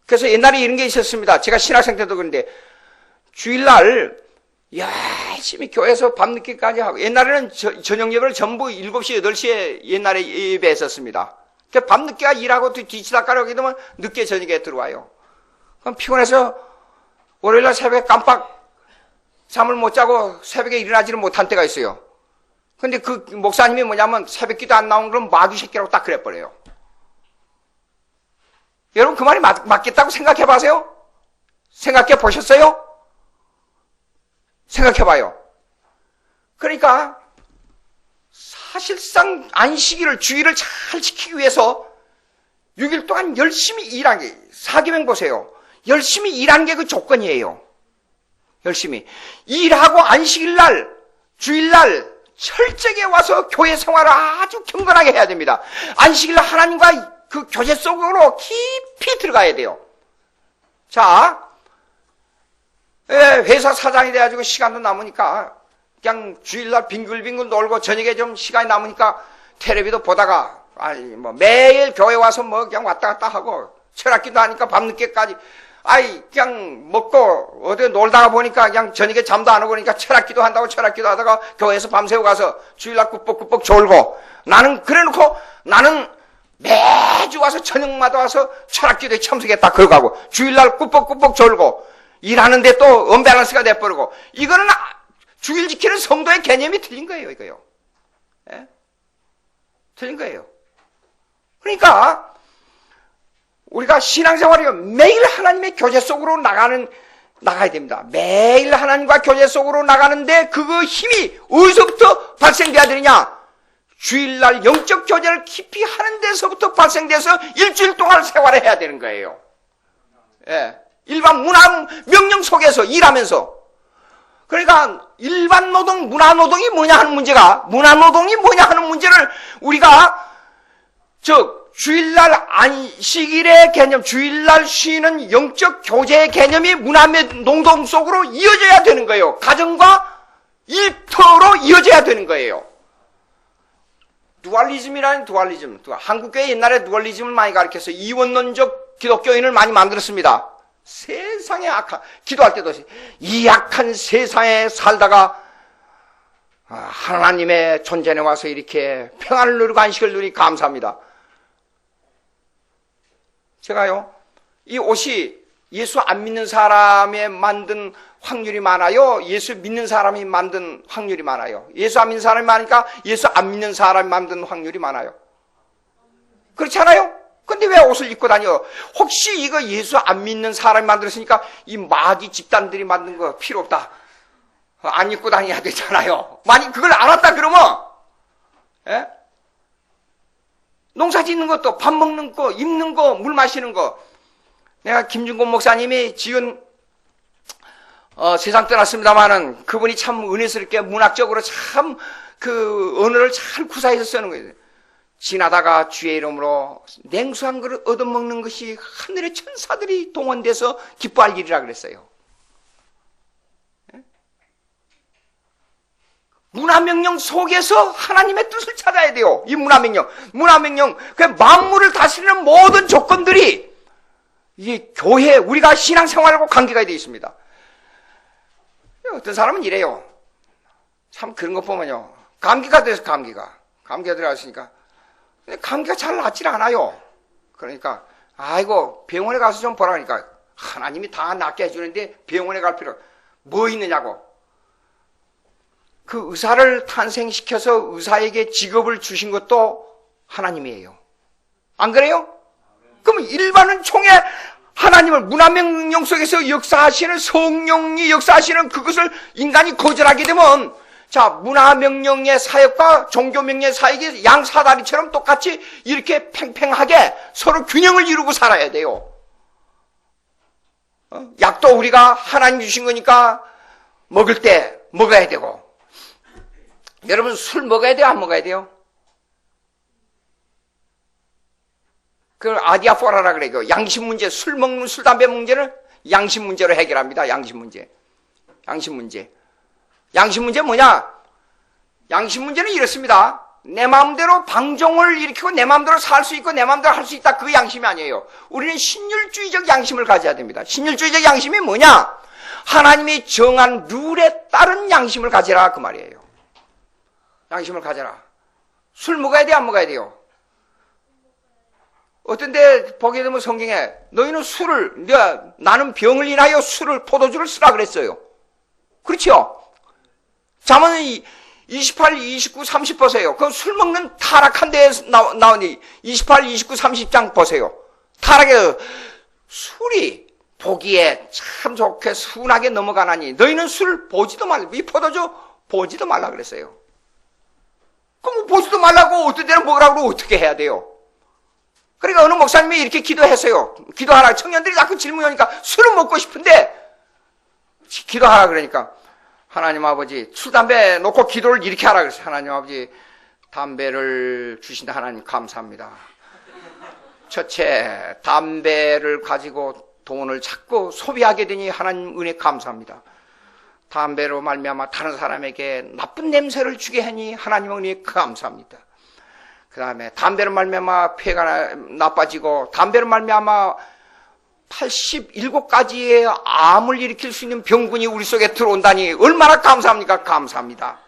그래서 옛날에 이런 게 있었습니다. 제가 신학생 때도 그런데 주일날 열심히 교회에서 밤늦게까지 하고, 옛날에는 저녁 예배를 전부 7시, 8시에 옛날에 예배했었습니다. 밤늦게 일하고 뒤치다가려 하게 되면 늦게 저녁에 들어와요. 그럼 피곤해서 월요일날 새벽에 깜빡 잠을 못 자고 새벽에 일어나지를 못한 때가 있어요. 근데 그 목사님이 뭐냐면 새벽 기도 안 나오는 그럼 마귀 새끼라고 딱 그래버려요. 여러분 그 말이 맞겠다고 생각해 보세요? 생각해 보셨어요? 생각해봐요. 그러니까 사실상 안식일을, 주일을 잘 지키기 위해서 6일 동안 열심히 일한 게, 사계명 보세요. 열심히 일하는 게 그 조건이에요. 열심히. 일하고 안식일 날, 주일 날, 철저하게 와서 교회 생활을 아주 경건하게 해야 됩니다. 안식일 날 하나님과 그 교제 속으로 깊이 들어가야 돼요. 자, 회사 사장이 돼가지고 시간도 남으니까 그냥 주일날 빙글빙글 놀고 저녁에 좀 시간이 남으니까 텔레비도 보다가 아니 뭐 매일 교회 와서 뭐 그냥 왔다 갔다 하고 철학기도 하니까 밤늦게까지 그냥 먹고 어디 놀다가 보니까 그냥 저녁에 잠도 안 오고 그러니까 철학기도 한다고 철학기도 하다가 교회에서 밤새고 가서 주일날 꾸벅꾸벅 졸고 나는 그래놓고 나는 매주 와서 저녁마다 와서 철학기도에 참석했다 그러고 하고 주일날 꾸벅꾸벅 졸고 일하는데 또 언밸런스가 돼버리고 이거는 주일 지키는 성도의 개념이 틀린 거예요. 이거요. 예? 틀린 거예요. 그러니까 우리가 신앙생활이요 매일 하나님의 교제 속으로 나가야 됩니다. 매일 하나님과 교제 속으로 나가는데 그 힘이 어디서부터 발생돼야 되느냐? 주일날 영적 교제를 깊이 하는 데서부터 발생돼서 일주일 동안 생활을 해야 되는 거예요. 예. 일반 문화 명령 속에서 일하면서. 그러니까 일반 노동, 문화 노동이 뭐냐 하는 문화 노동이 뭐냐 하는 문제를 우리가 주일날 안식일의 개념, 주일날 쉬는 영적 교제의 개념이 문화 노동 속으로 이어져야 되는 거예요. 가정과 일터로 이어져야 되는 거예요. 두알리즘이라는 두알리즘. 한국교회 옛날에 두알리즘을 많이 가르쳐서 이원론적 기독교인을 많이 만들었습니다. 세상에 기도할 때도 이 약한 세상에 살다가 하나님의 존재에 와서 이렇게 평안을 누리고 안식을 누리니 감사합니다. 제가요, 이 옷이 예수 안 믿는 사람이 만든 확률이 많아요? 예수 믿는 사람이 만든 확률이 많아요? 예수 안 믿는 사람이 많으니까 예수 안 믿는 사람이 만든 확률이 많아요? 그렇지 않아요? 근데 왜 옷을 입고 다녀? 혹시 이거 예수 안 믿는 사람이 만들었으니까 이 마귀 집단들이 만든 거 필요 없다. 안 입고 다녀야 되잖아요. 만약 그걸 알았다 그러면, 예? 농사 짓는 것도 밥 먹는 거, 입는 거, 물 마시는 거. 내가 김준곤 목사님이 지은 세상 떠났습니다마는 그분이 참 은혜스럽게 문학적으로 참 그 언어를 잘 구사해서 쓰는 거예요. 지나다가 주의 이름으로 냉수 한 그릇 얻어먹는 것이 하늘의 천사들이 동원돼서 기뻐할 일이라 그랬어요. 문화명령 속에서 하나님의 뜻을 찾아야 돼요. 이 문화명령, 그 만물을 다스리는 모든 조건들이 이 교회, 우리가 신앙생활하고 관계가 되어 있습니다. 어떤 사람은 이래요. 참 그런 거 보면요. 감기가 돼서 감기가 들어갔으니까 근데 감기가 잘 낫질 않아요. 그러니까 아이고 병원에 가서 좀 보라 그러니까 하나님이 다 낫게 해주는데 병원에 갈 필요 뭐 있느냐고. 그 의사를 탄생시켜서 의사에게 직업을 주신 것도 하나님이에요. 안 그래요? 그럼 일반은 총에 하나님을 문화명령 속에서 역사하시는 성령이 역사하시는 그것을 인간이 거절하게 되면 자, 문화명령의 사역과 종교명령의 사역이 양사다리처럼 똑같이 이렇게 팽팽하게 서로 균형을 이루고 살아야 돼요. 약도 우리가 하나님 주신 거니까 먹을 때 먹어야 되고. 여러분 술 먹어야 돼요? 안 먹어야 돼요? 그걸 아디아포라라 그래요. 양심 문제, 술 먹는 술, 담배 문제를 양심 문제로 해결합니다. 양심 문제 뭐냐? 양심 문제는 이렇습니다. 내 마음대로 방종을 일으키고 내 마음대로 살 수 있고 내 마음대로 할 수 있다. 그 양심이 아니에요. 우리는 신율주의적 양심을 가져야 됩니다. 신율주의적 양심이 뭐냐? 하나님이 정한 룰에 따른 양심을 가져라 그 말이에요. 양심을 가져라. 술 먹어야 돼? 안 먹어야 돼요? 어떤 데 보게 되면 성경에 너희는 나는 병을 인하여 포도주를 쓰라 그랬어요. 그렇죠? 잠언은 28, 29, 30 보세요. 그 술 먹는 타락한 데에 나오니 28, 29, 30장 보세요. 타락해 술이 보기에 참 좋게 순하게 넘어가나니 너희는 술 보지도 말라. 이 포도주 보지도 말라 그랬어요. 그럼 보지도 말라고 어떤 데는 먹으라고 어떻게 해야 돼요? 그러니까 어느 목사님이 이렇게 기도했어요. 기도하라. 청년들이 자꾸 질문하니까 술은 먹고 싶은데 기도하라 그러니까 하나님 아버지 술 담배 놓고 기도를 이렇게 하라 그랬어요. 하나님 아버지 담배를 주신다 하나님 감사합니다. 첫째, 담배를 가지고 돈을 자꾸 소비하게 되니 하나님 은혜 감사합니다. 담배로 말미암아 다른 사람에게 나쁜 냄새를 주게 하니 하나님 은혜 감사합니다. 그 다음에 담배로 말미암아 폐가 나빠지고 담배로 말미암아 87가지의 암을 일으킬 수 있는 병군이 우리 속에 들어온다니 얼마나 감사합니까? 감사합니다.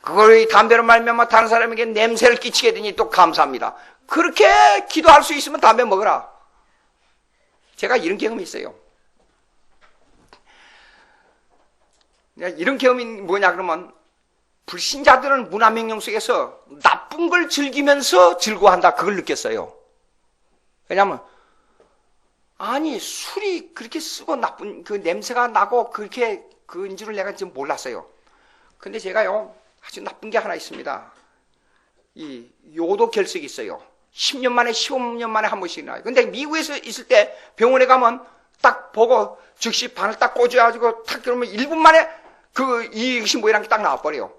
그걸 담배로 말미암아 다른 사람에게 냄새를 끼치게 되니 또 감사합니다. 그렇게 기도할 수 있으면 담배 먹어라. 제가 이런 경험이 있어요. 이런 경험이 뭐냐 그러면 불신자들은 문화명령 속에서 나쁜 걸 즐기면서 즐거워한다. 그걸 느꼈어요. 왜냐하면 아니 술이 그렇게 쓰고 나쁜 그 냄새가 나고 그렇게 그인 줄을 내가 지금 몰랐어요. 근데 제가요 아주 나쁜 게 하나 있습니다. 이 요도 결석이 있어요. 10년 만에 15년 만에 한 번씩 나요. 근데 미국에서 있을 때 병원에 가면 딱 보고 즉시 바늘 딱 꽂아가지고 탁 그러면 1분 만에 이것이 뭐라는 게 딱 나와버려요.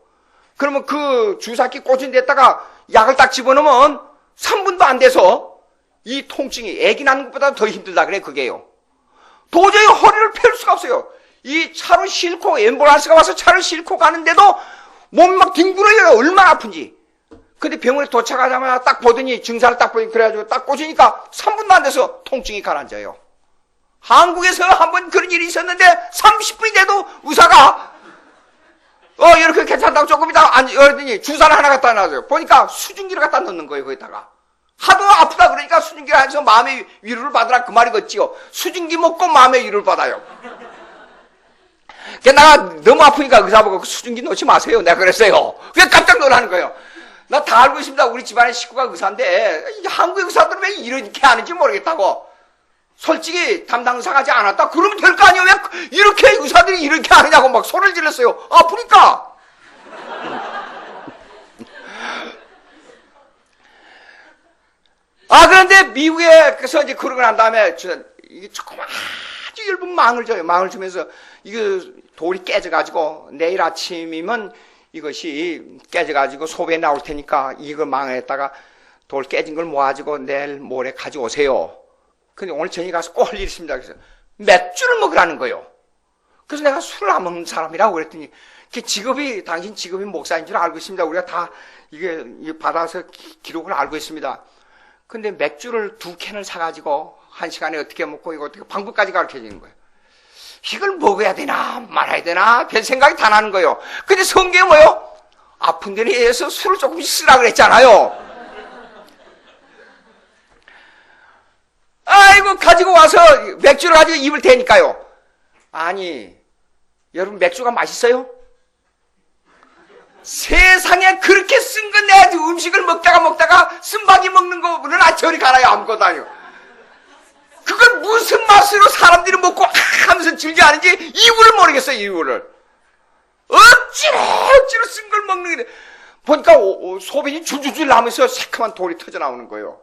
그러면 그 주사기 꽂은 데다가 약을 딱 집어넣으면 3분도 안 돼서 이 통증이 애기 낳는 것보다 더 힘들다 그래 그게요. 도저히 허리를 펼 수가 없어요. 이 차를 싣고 앰뷸런스가 와서 차를 싣고 가는데도 몸이 막 뒹굴어요. 얼마나 아픈지. 근데 병원에 도착하자마자 딱 보더니 증상을 딱 보니 그래가지고 딱 꽂으니까 3분도 안 돼서 통증이 가라앉아요. 한국에서 한번 그런 일이 있었는데 30분이 돼도 의사가 이렇게 괜찮다고 조금 이따 그러더니 주사를 하나 갖다 놔줘요. 보니까 수증기를 갖다 넣는 거예요. 거기다가 하도 아프다 그러니까 수증기를 해서 마음의 위로를 받으라 그 말이겠지요. 수증기 먹고 마음의 위로를 받아요. 내가 너무 아프니까 의사 보고 수증기 넣지 마세요. 내가 그랬어요. 그게 깜짝 놀라는 거예요. 나 다 알고 있습니다. 우리 집안의 식구가 의사인데 한국 의사들은 왜 이렇게 하는지 모르겠다고. 솔직히 담당상하지 않았다 그러면 될 거 아니에요. 왜 이렇게 의사들이 이렇게 하느냐고 막 소리를 질렀어요. 아프니까. 그런데 미국에서 이제 그러고 난 다음에 이게 조금 아주 얇은 망을 줘요. 망을 주면서 이거 돌이 깨져가지고 내일 아침이면 이것이 깨져가지고 소변에 나올 테니까 이걸 망에다가 돌 깨진 걸 모아가지고 내일 모레 가져오세요. 근데 오늘 저녁에 가서 꼭 할 일이 있습니다. 그래서 맥주를 먹으라는 거예요. 그래서 내가 술을 안 먹는 사람이라고 그랬더니 당신 직업이 목사인 줄 알고 있습니다. 우리가 다 이게 받아서 기록을 알고 있습니다. 근데 맥주를 2캔을 사가지고 1시간에 어떻게 먹고 이거 어떻게 방법까지 가르쳐 주는 거예요. 이걸 먹어야 되나 말아야 되나 별 생각이 다 나는 거예요. 근데 성경에 뭐요? 아픈 데에 의해서 술을 조금씩 쓰라 그랬잖아요. 아이고 가지고 와서 맥주를 가지고 입을 대니까요. 아니 여러분 맥주가 맛있어요? 세상에 그렇게 쓴 건 내가 음식을 먹다가 쓴바기 먹는 거는 저리 가라요. 아무것도 아니요. 그걸 무슨 맛으로 사람들이 먹고 하면서 즐겨하는지 이유를 모르겠어요. 이유를 억지로 쓴 걸 먹는 게 보니까 소변이 줄줄줄 나면서 새카만 돌이 터져 나오는 거예요.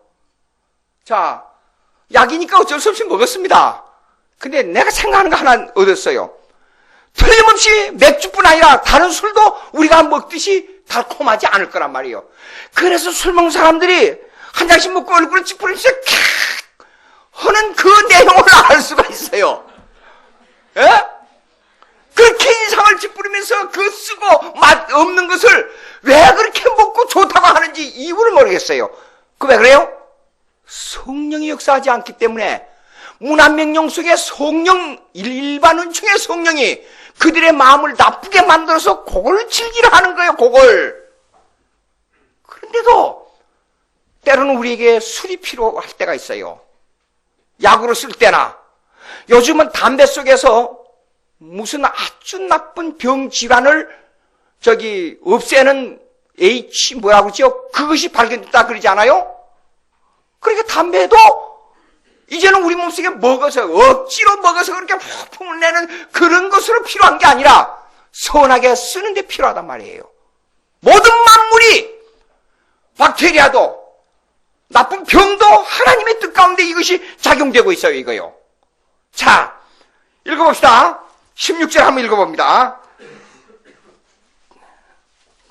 자, 약이니까 어쩔 수 없이 먹었습니다. 근데 내가 생각하는 거 하나 얻었어요. 틀림없이 맥주뿐 아니라 다른 술도 우리가 먹듯이 달콤하지 않을 거란 말이에요. 그래서 술 먹는 사람들이 한 잔씩 먹고 얼굴을 찌푸리면서 하는 그 내용을 알 수가 있어요. 예? 그렇게 인상을 찌푸리면서 그 쓰고 맛 없는 것을 왜 그렇게 먹고 좋다고 하는지 이유를 모르겠어요. 그 왜 그래요? 성령이 역사하지 않기 때문에 문화명령 속에 성령, 일반 은총의 성령이 그들의 마음을 나쁘게 만들어서 그걸 즐기려 하는 거예요. 그걸. 그런데도 때로는 우리에게 술이 필요할 때가 있어요. 약으로 쓸 때나 요즘은 담배 속에서 무슨 아주 나쁜 병 질환을 없애는 뭐라고 그러죠? 그것이 발견됐다 그러지 않아요? 그러니까 담배도 이제는 우리 몸속에 억지로 먹어서 그렇게 화풍을 내는 그런 것으로 필요한 게 아니라 선하게 쓰는 데 필요하단 말이에요. 모든 만물이 박테리아도 나쁜 병도 하나님의 뜻 가운데 이것이 작용되고 있어요, 이거요. 자, 읽어봅시다. 16절 한번 읽어봅니다.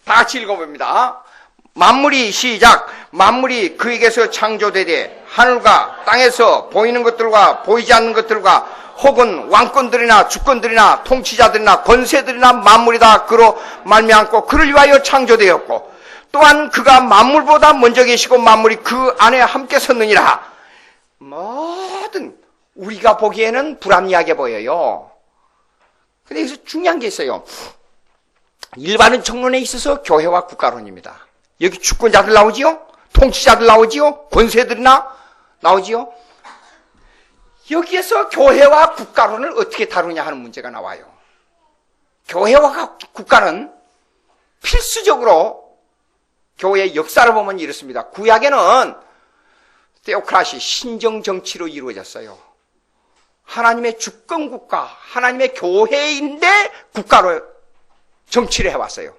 다 같이 읽어봅니다. 만물이 시작. 만물이 그에게서 창조되되 하늘과 땅에서 보이는 것들과 보이지 않는 것들과 혹은 왕권들이나 주권들이나 통치자들이나 권세들이나 만물이 다 그로 말미암고 그를 위하여 창조되었고 또한 그가 만물보다 먼저 계시고 만물이 그 안에 함께 섰느니라. 뭐든 우리가 보기에는 불합리하게 보여요. 근데 여기서 중요한 게 있어요. 일반은 정론에 있어서 교회와 국가론입니다. 여기 주권자들 나오지요? 통치자들 나오지요? 권세들이나 나오지요? 여기에서 교회와 국가론을 어떻게 다루냐 하는 문제가 나와요. 교회와 국가는 필수적으로 교회의 역사를 보면 이렇습니다. 구약에는 테오크라시, 신정정치로 이루어졌어요. 하나님의 주권국가, 하나님의 교회인데 국가로 정치를 해왔어요.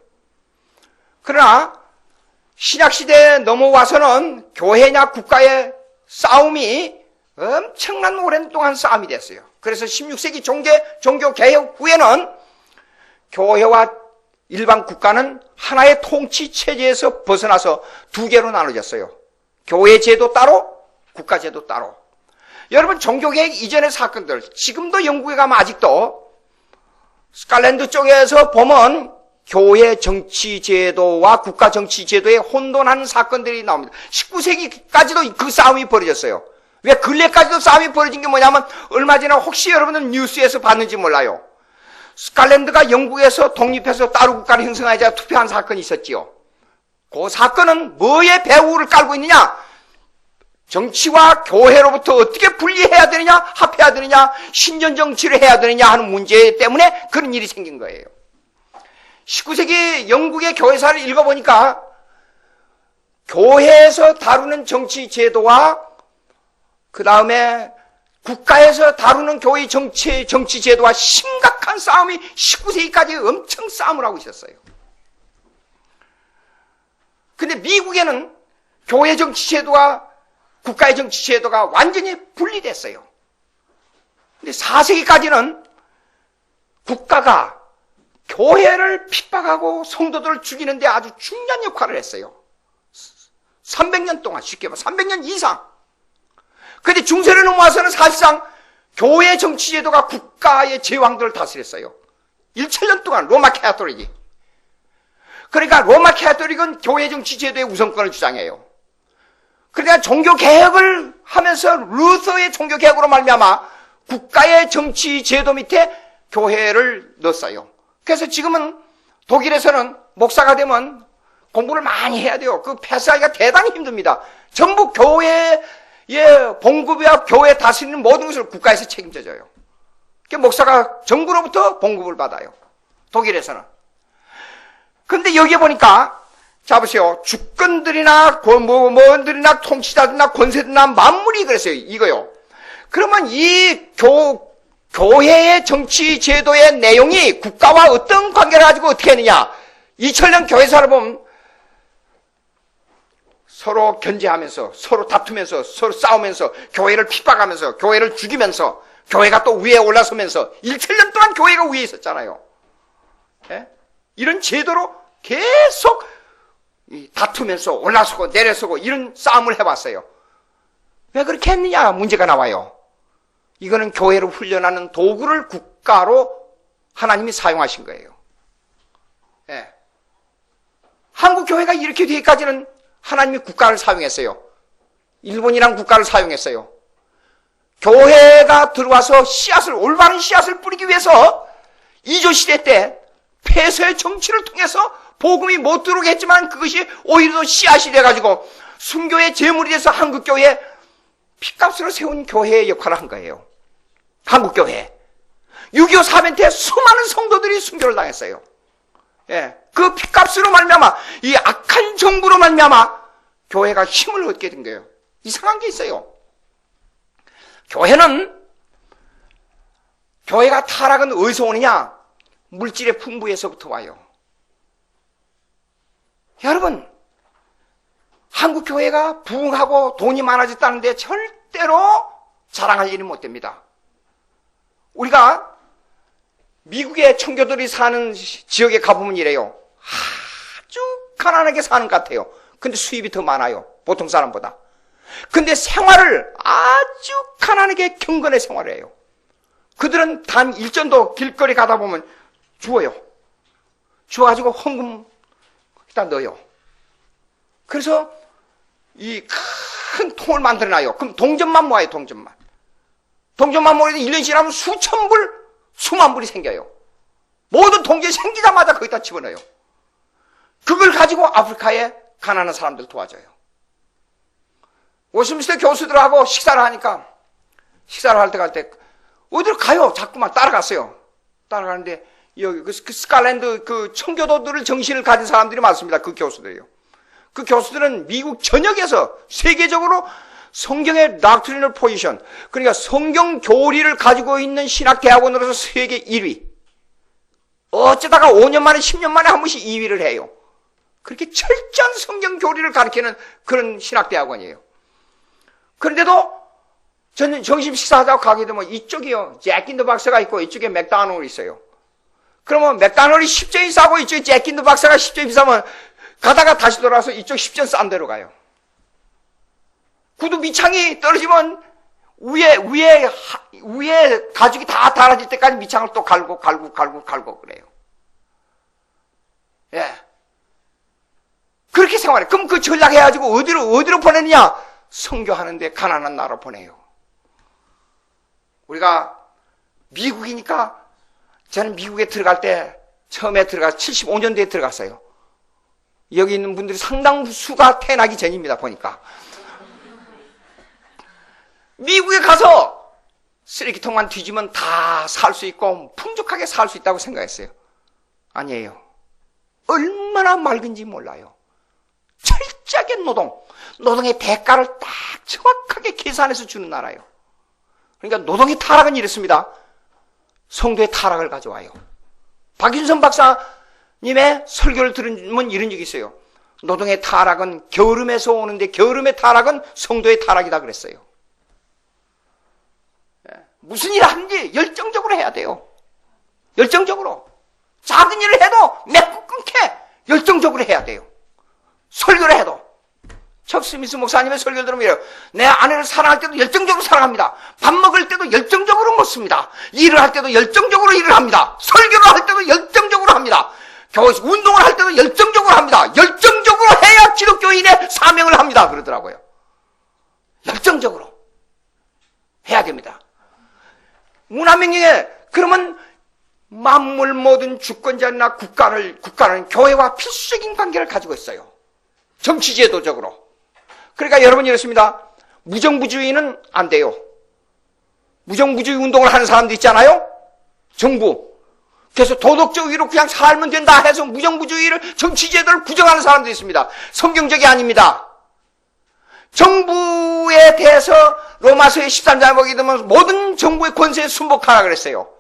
그러나 신약시대에 넘어와서는 교회냐 국가의 싸움이 엄청난 오랜 동안 싸움이 됐어요. 그래서 16세기 종교개혁 후에는 교회와 일반 국가는 하나의 통치 체제에서 벗어나서 두 개로 나눠졌어요. 교회 제도 따로, 국가 제도 따로. 여러분, 종교개혁 이전의 사건들, 지금도 영국에 가면 아직도 스칼랜드 쪽에서 보면 교회 정치 제도와 국가 정치 제도에 혼돈하는 사건들이 나옵니다. 19세기까지도 그 싸움이 벌어졌어요. 왜 근래까지도 싸움이 벌어진 게 뭐냐면 얼마 전에 혹시 여러분은 뉴스에서 봤는지 몰라요. 스칼랜드가 영국에서 독립해서 따로 국가를 형성하자 투표한 사건이 있었지요. 그 사건은 뭐에 배후를 깔고 있느냐? 정치와 교회로부터 어떻게 분리해야 되느냐, 합해야 되느냐, 신전 정치를 해야 되느냐 하는 문제 때문에 그런 일이 생긴 거예요. 19세기 영국의 교회사를 읽어보니까 교회에서 다루는 정치 제도와 그 다음에 국가에서 다루는 교회 정치 제도와 심각한 싸움이 19세기까지 엄청 싸움을 하고 있었어요. 근데 미국에는 교회 정치 제도와 국가의 정치 제도가 완전히 분리됐어요. 근데 4세기까지는 국가가 교회를 핍박하고 성도들을 죽이는데 아주 중요한 역할을 했어요. 300년 동안, 쉽게 말하면 300년 이상. 그런데 중세를 넘어와서는 사실상 교회 정치 제도가 국가의 제왕들을 다스렸어요. 1천년 동안 로마 캐톨릭이. 그러니까 로마 캐톨릭은 교회 정치 제도의 우선권을 주장해요. 그러니까 종교 개혁을 하면서 루터의 종교 개혁으로 말미암아 국가의 정치 제도 밑에 교회를 넣었어요. 그래서 지금은 독일에서는 목사가 되면 공부를 많이 해야 돼요. 그 패스하기가 대단히 힘듭니다. 전부 교회의 봉급이와 교회 다스리는 모든 것을 국가에서 책임져줘요. 그러니까 목사가 정부로부터 봉급을 받아요. 독일에서는. 그런데 여기에 보니까 자 보세요. 주권들이나 뭐들이나 통치자들이나 권세들이나 만물이 그랬어요. 이거요. 그러면 이 교회의 정치 제도의 내용이 국가와 어떤 관계를 가지고 어떻게 했느냐. 2000년 교회사를 보면 서로 견제하면서 서로 다투면서 서로 싸우면서 교회를 핍박하면서 교회를 죽이면서 교회가 또 위에 올라서면서 2000년 동안 교회가 위에 있었잖아요. 예? 이런 제도로 계속 다투면서 올라서고 내려서고 이런 싸움을 해왔어요. 왜 그렇게 했느냐 문제가 나와요. 이거는 교회를 훈련하는 도구를 국가로 하나님이 사용하신 거예요. 예. 한국 교회가 이렇게 되기까지는 하나님이 국가를 사용했어요. 일본이란 국가를 사용했어요. 교회가 들어와서 올바른 씨앗을 뿌리기 위해서 이조시대 때 폐쇄의 정치를 통해서 복음이 못 들어오게 했지만 그것이 오히려 씨앗이 돼가지고 순교의 제물이 돼서 한국교회에 핏값으로 세운 교회의 역할을 한 거예요. 한국교회. 6.25 사변 때 수많은 성도들이 순교를 당했어요. 예, 그 핏값으로 말미암아 이 악한 정부로 말미암아 교회가 힘을 얻게 된 거예요. 이상한 게 있어요. 교회가 타락은 어디서 오느냐? 물질의 풍부에서부터 와요. 여러분, 한국 교회가 부흥하고 돈이 많아졌다는데 절대로 자랑할 일이 못 됩니다. 우리가 미국의 청교도들이 사는 지역에 가보면 이래요. 아주 가난하게 사는 것 같아요. 근데 수입이 더 많아요. 보통 사람보다. 근데 생활을 아주 가난하게 경건의 생활을 해요. 그들은 단 일전도 길거리 가다 보면 주워요. 주워가지고 헌금 일단 넣어요. 그래서 이 큰 통을 만들어놔요. 그럼 동전만 모아요, 동전만. 동전만 모아도 1년 지나면 수천 불, 수만 불이 생겨요. 모든 동전이 생기자마자 거기다 집어넣어요. 그걸 가지고 아프리카에 가난한 사람들 도와줘요. 워스민스터 교수들하고 식사를 하니까, 식사를 할 때 갈 때, 어디로 가요? 자꾸만 따라갔어요. 따라가는데, 여기 그 스칼랜드 그 청교도들을 정신을 가진 사람들이 많습니다. 그 교수들이요. 그 교수들은 미국 전역에서 세계적으로 성경의 doctrinal position, 그러니까 성경 교리를 가지고 있는 신학대학원으로서 세계 1위. 어쩌다가 5년 만에 10년 만에 한 번씩 2위를 해요. 그렇게 철저한 성경 교리를 가르치는 그런 신학대학원이에요. 그런데도 저는 점심 식사하자고 가게 되면 이쪽이요, 잭킨더 박사가 있고 이쪽에 맥다널이 있어요. 그러면 맥다널이 10전이 싸고 이쪽에 잭킨더 박사가 10전이 비싸면 가다가 다시 돌아와서 이쪽 10전 싼 데로 가요. 구두 밑창이 떨어지면 위에 가죽이 다 달아질 때까지 밑창을 또 갈고 그래요. 예. 그렇게 생활해. 그럼 그 전략해가지고 어디로 보내느냐? 선교하는데 가난한 나라로 보내요. 우리가 미국이니까 저는 미국에 들어갈 때 처음에 75년도에 들어갔어요. 여기 있는 분들이 상당수가 태어나기 전입니다, 보니까. 미국에 가서 쓰레기통만 뒤지면 다 살 수 있고 풍족하게 살 수 있다고 생각했어요. 아니에요. 얼마나 맑은지 몰라요. 철저하게 노동의 대가를 딱 정확하게 계산해서 주는 나라예요. 그러니까 노동의 타락은 이렇습니다. 성도의 타락을 가져와요. 박윤선 박사님의 설교를 들으면 이런 적이 있어요. 노동의 타락은 게으름에서 오는데 게으름의 타락은 성도의 타락이다 그랬어요. 무슨 일을 하는지 열정적으로 해야 돼요. 열정적으로. 작은 일을 해도 맺고 끊게 열정적으로 해야 돼요. 설교를 해도. 척 스미스 목사님의 설교를 들으면 이래요. 내 아내를 사랑할 때도 열정적으로 사랑합니다. 밥 먹을 때도 열정적으로 먹습니다. 일을 할 때도 열정적으로 일을 합니다. 설교를 할 때도 열정적으로 합니다. 운동을 할 때도 열정적으로 합니다. 열정적으로 해야 기독교인의 사명을 합니다. 그러더라고요. 열정적으로 해야 됩니다. 문화명령에 그러면 만물 모든 주권자나 국가는 교회와 필수적인 관계를 가지고 있어요. 정치제도적으로. 그러니까 여러분 이렇습니다. 무정부주의는 안 돼요. 무정부주의 운동을 하는 사람도 있잖아요. 정부. 그래서 도덕주의로 그냥 살면 된다 해서 무정부주의를 정치제도를 부정하는 사람도 있습니다. 성경적이 아닙니다. 정부에 대해서 로마서의 13장에 보게 되면 모든 정부의 권세에 순복하라 그랬어요.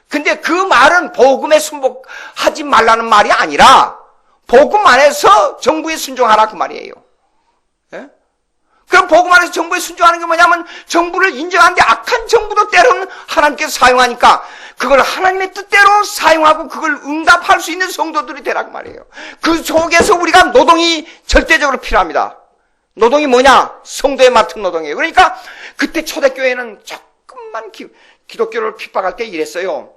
근데 그 말은 복음에 순복하지 말라는 말이 아니라 복음 안에서 정부에 순종하라 그 말이에요. 예? 그럼 복음 안에서 정부에 순종하는 게 뭐냐면 정부를 인정하는데 악한 정부도 때로는 하나님께서 사용하니까 그걸 하나님의 뜻대로 사용하고 그걸 응답할 수 있는 성도들이 되라 그 말이에요. 그 속에서 우리가 노동이 절대적으로 필요합니다. 노동이 뭐냐? 성도에 맡은 노동이에요. 그러니까 그때 초대교회는 조금만 기독교를 핍박할 때 이랬어요.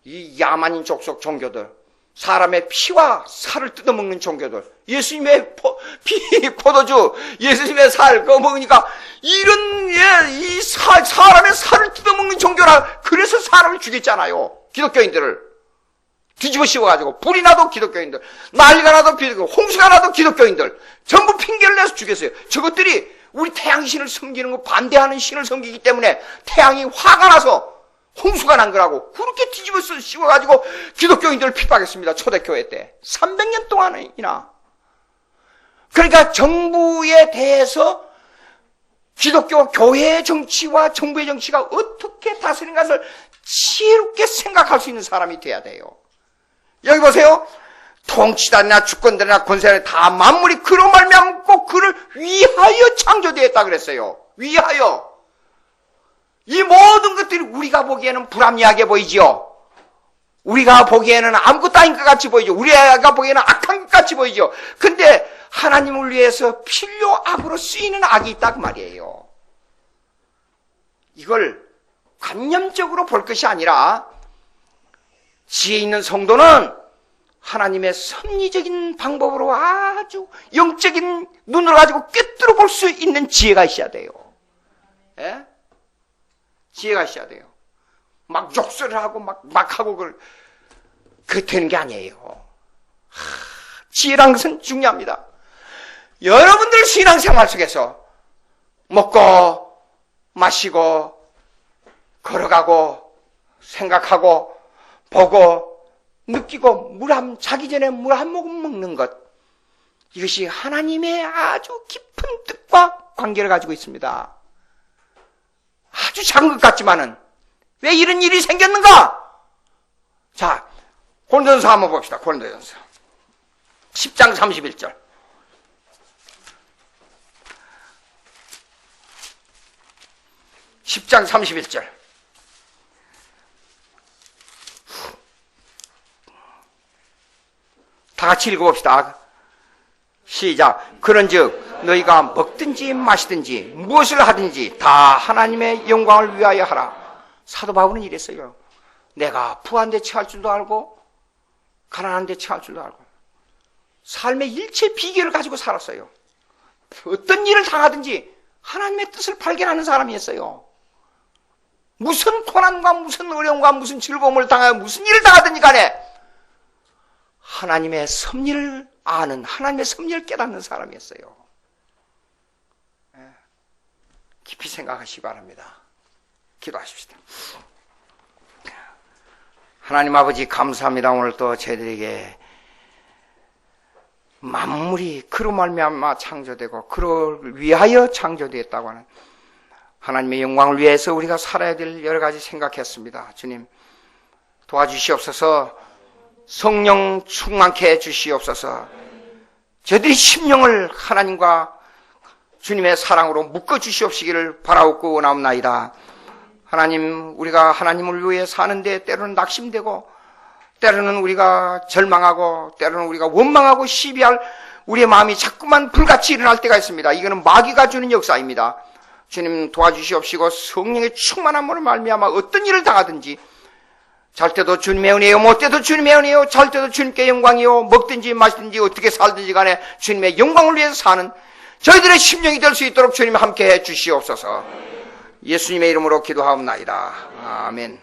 이 야만인 족속 종교들, 사람의 피와 살을 뜯어먹는 종교들, 예수님의 포도주, 예수님의 살 그거 먹으니까 이런 사람의 살을 뜯어먹는 종교라. 그래서 사람을 죽였잖아요. 기독교인들을 뒤집어 씌워가지고 불이 나도 기독교인들, 난리가 나도 기독교인들, 홍수가 나도 기독교인들 전부 핑계를 내서 죽였어요. 저것들이 우리 태양신을 섬기는 거 반대하는 신을 섬기기 때문에 태양이 화가 나서 홍수가 난 거라고 그렇게 뒤집어 씌워가지고 기독교인들을 핍박했습니다. 초대교회 때 300년 동안이나. 그러니까 정부에 대해서 기독교 교회의 정치와 정부의 정치가 어떻게 다스리는 것을 지혜롭게 생각할 수 있는 사람이 돼야 돼요. 여기 보세요. 통치자나 주권자나 권세나 다 만물이 그로 말미암아 꼭 그를 위하여 창조되었다 그랬어요. 위하여. 이 모든 것들이 우리가 보기에는 불합리하게 보이지요. 우리가 보기에는 아무것도 아닌 것 같이 보이죠. 우리가 보기에는 악한 것 같이 보이죠. 근데 하나님을 위해서 필요악으로 쓰이는 악이 있다 그 말이에요. 이걸 관념적으로 볼 것이 아니라 지혜 있는 성도는 하나님의 섭리적인 방법으로 아주 영적인 눈을 가지고 꿰뚫어 볼 수 있는 지혜가 있어야 돼요. 예? 지혜가 있어야 돼요. 막 욕설을 하고 막 하고 그게 되는 게 아니에요. 지혜란 것은 중요합니다. 여러분들 신앙생활 속에서 먹고 마시고 걸어가고 생각하고 보고 느끼고 자기 전에 물 한 모금 먹는 것, 이것이 하나님의 아주 깊은 뜻과 관계를 가지고 있습니다. 아주 작은 것 같지만은 왜 이런 일이 생겼는가? 자, 고린도전서 한번 봅시다. 고린도전서 10장 31절. 다 같이 읽어봅시다. 시작. 그런즉 너희가 먹든지 마시든지 무엇을 하든지 다 하나님의 영광을 위하여 하라. 사도 바울은 이랬어요. 내가 부한 데 처할 줄도 알고 가난한 데 처할 줄도 알고 삶의 일체 비결을 가지고 살았어요. 어떤 일을 당하든지 하나님의 뜻을 발견하는 사람이었어요. 무슨 고난과 무슨 어려움과 무슨 즐거움을 당하여 무슨 일을 당하든지 간에 하나님의 섭리를 아는, 하나님의 섭리를 깨닫는 사람이었어요. 깊이 생각하시기 바랍니다. 기도하십시다. 하나님 아버지 감사합니다. 오늘 또 저희들에게 만물이 그로 말미암아 창조되고 그를 위하여 창조되었다고 하는 하나님의 영광을 위해서 우리가 살아야 될 여러 가지 생각했습니다. 주님 도와주시옵소서. 성령 충만케 해주시옵소서. 저희들이 심령을 하나님과 주님의 사랑으로 묶어주시옵시기를 바라옵고 원하옵나이다. 하나님, 우리가 하나님을 위해 사는데 때로는 낙심되고 때로는 우리가 절망하고 때로는 우리가 원망하고 시비할 우리의 마음이 자꾸만 불같이 일어날 때가 있습니다. 이거는 마귀가 주는 역사입니다. 주님 도와주시옵시고 성령의 충만함으로 말미암아 어떤 일을 당하든지 잘 때도 주님의 은혜요, 못 때도 주님의 은혜요, 잘 때도 주님께 영광이요, 먹든지 마시든지 어떻게 살든지 간에 주님의 영광을 위해서 사는 저희들의 심령이 될 수 있도록 주님 함께 해 주시옵소서. 예수님의 이름으로 기도하옵나이다. 아멘.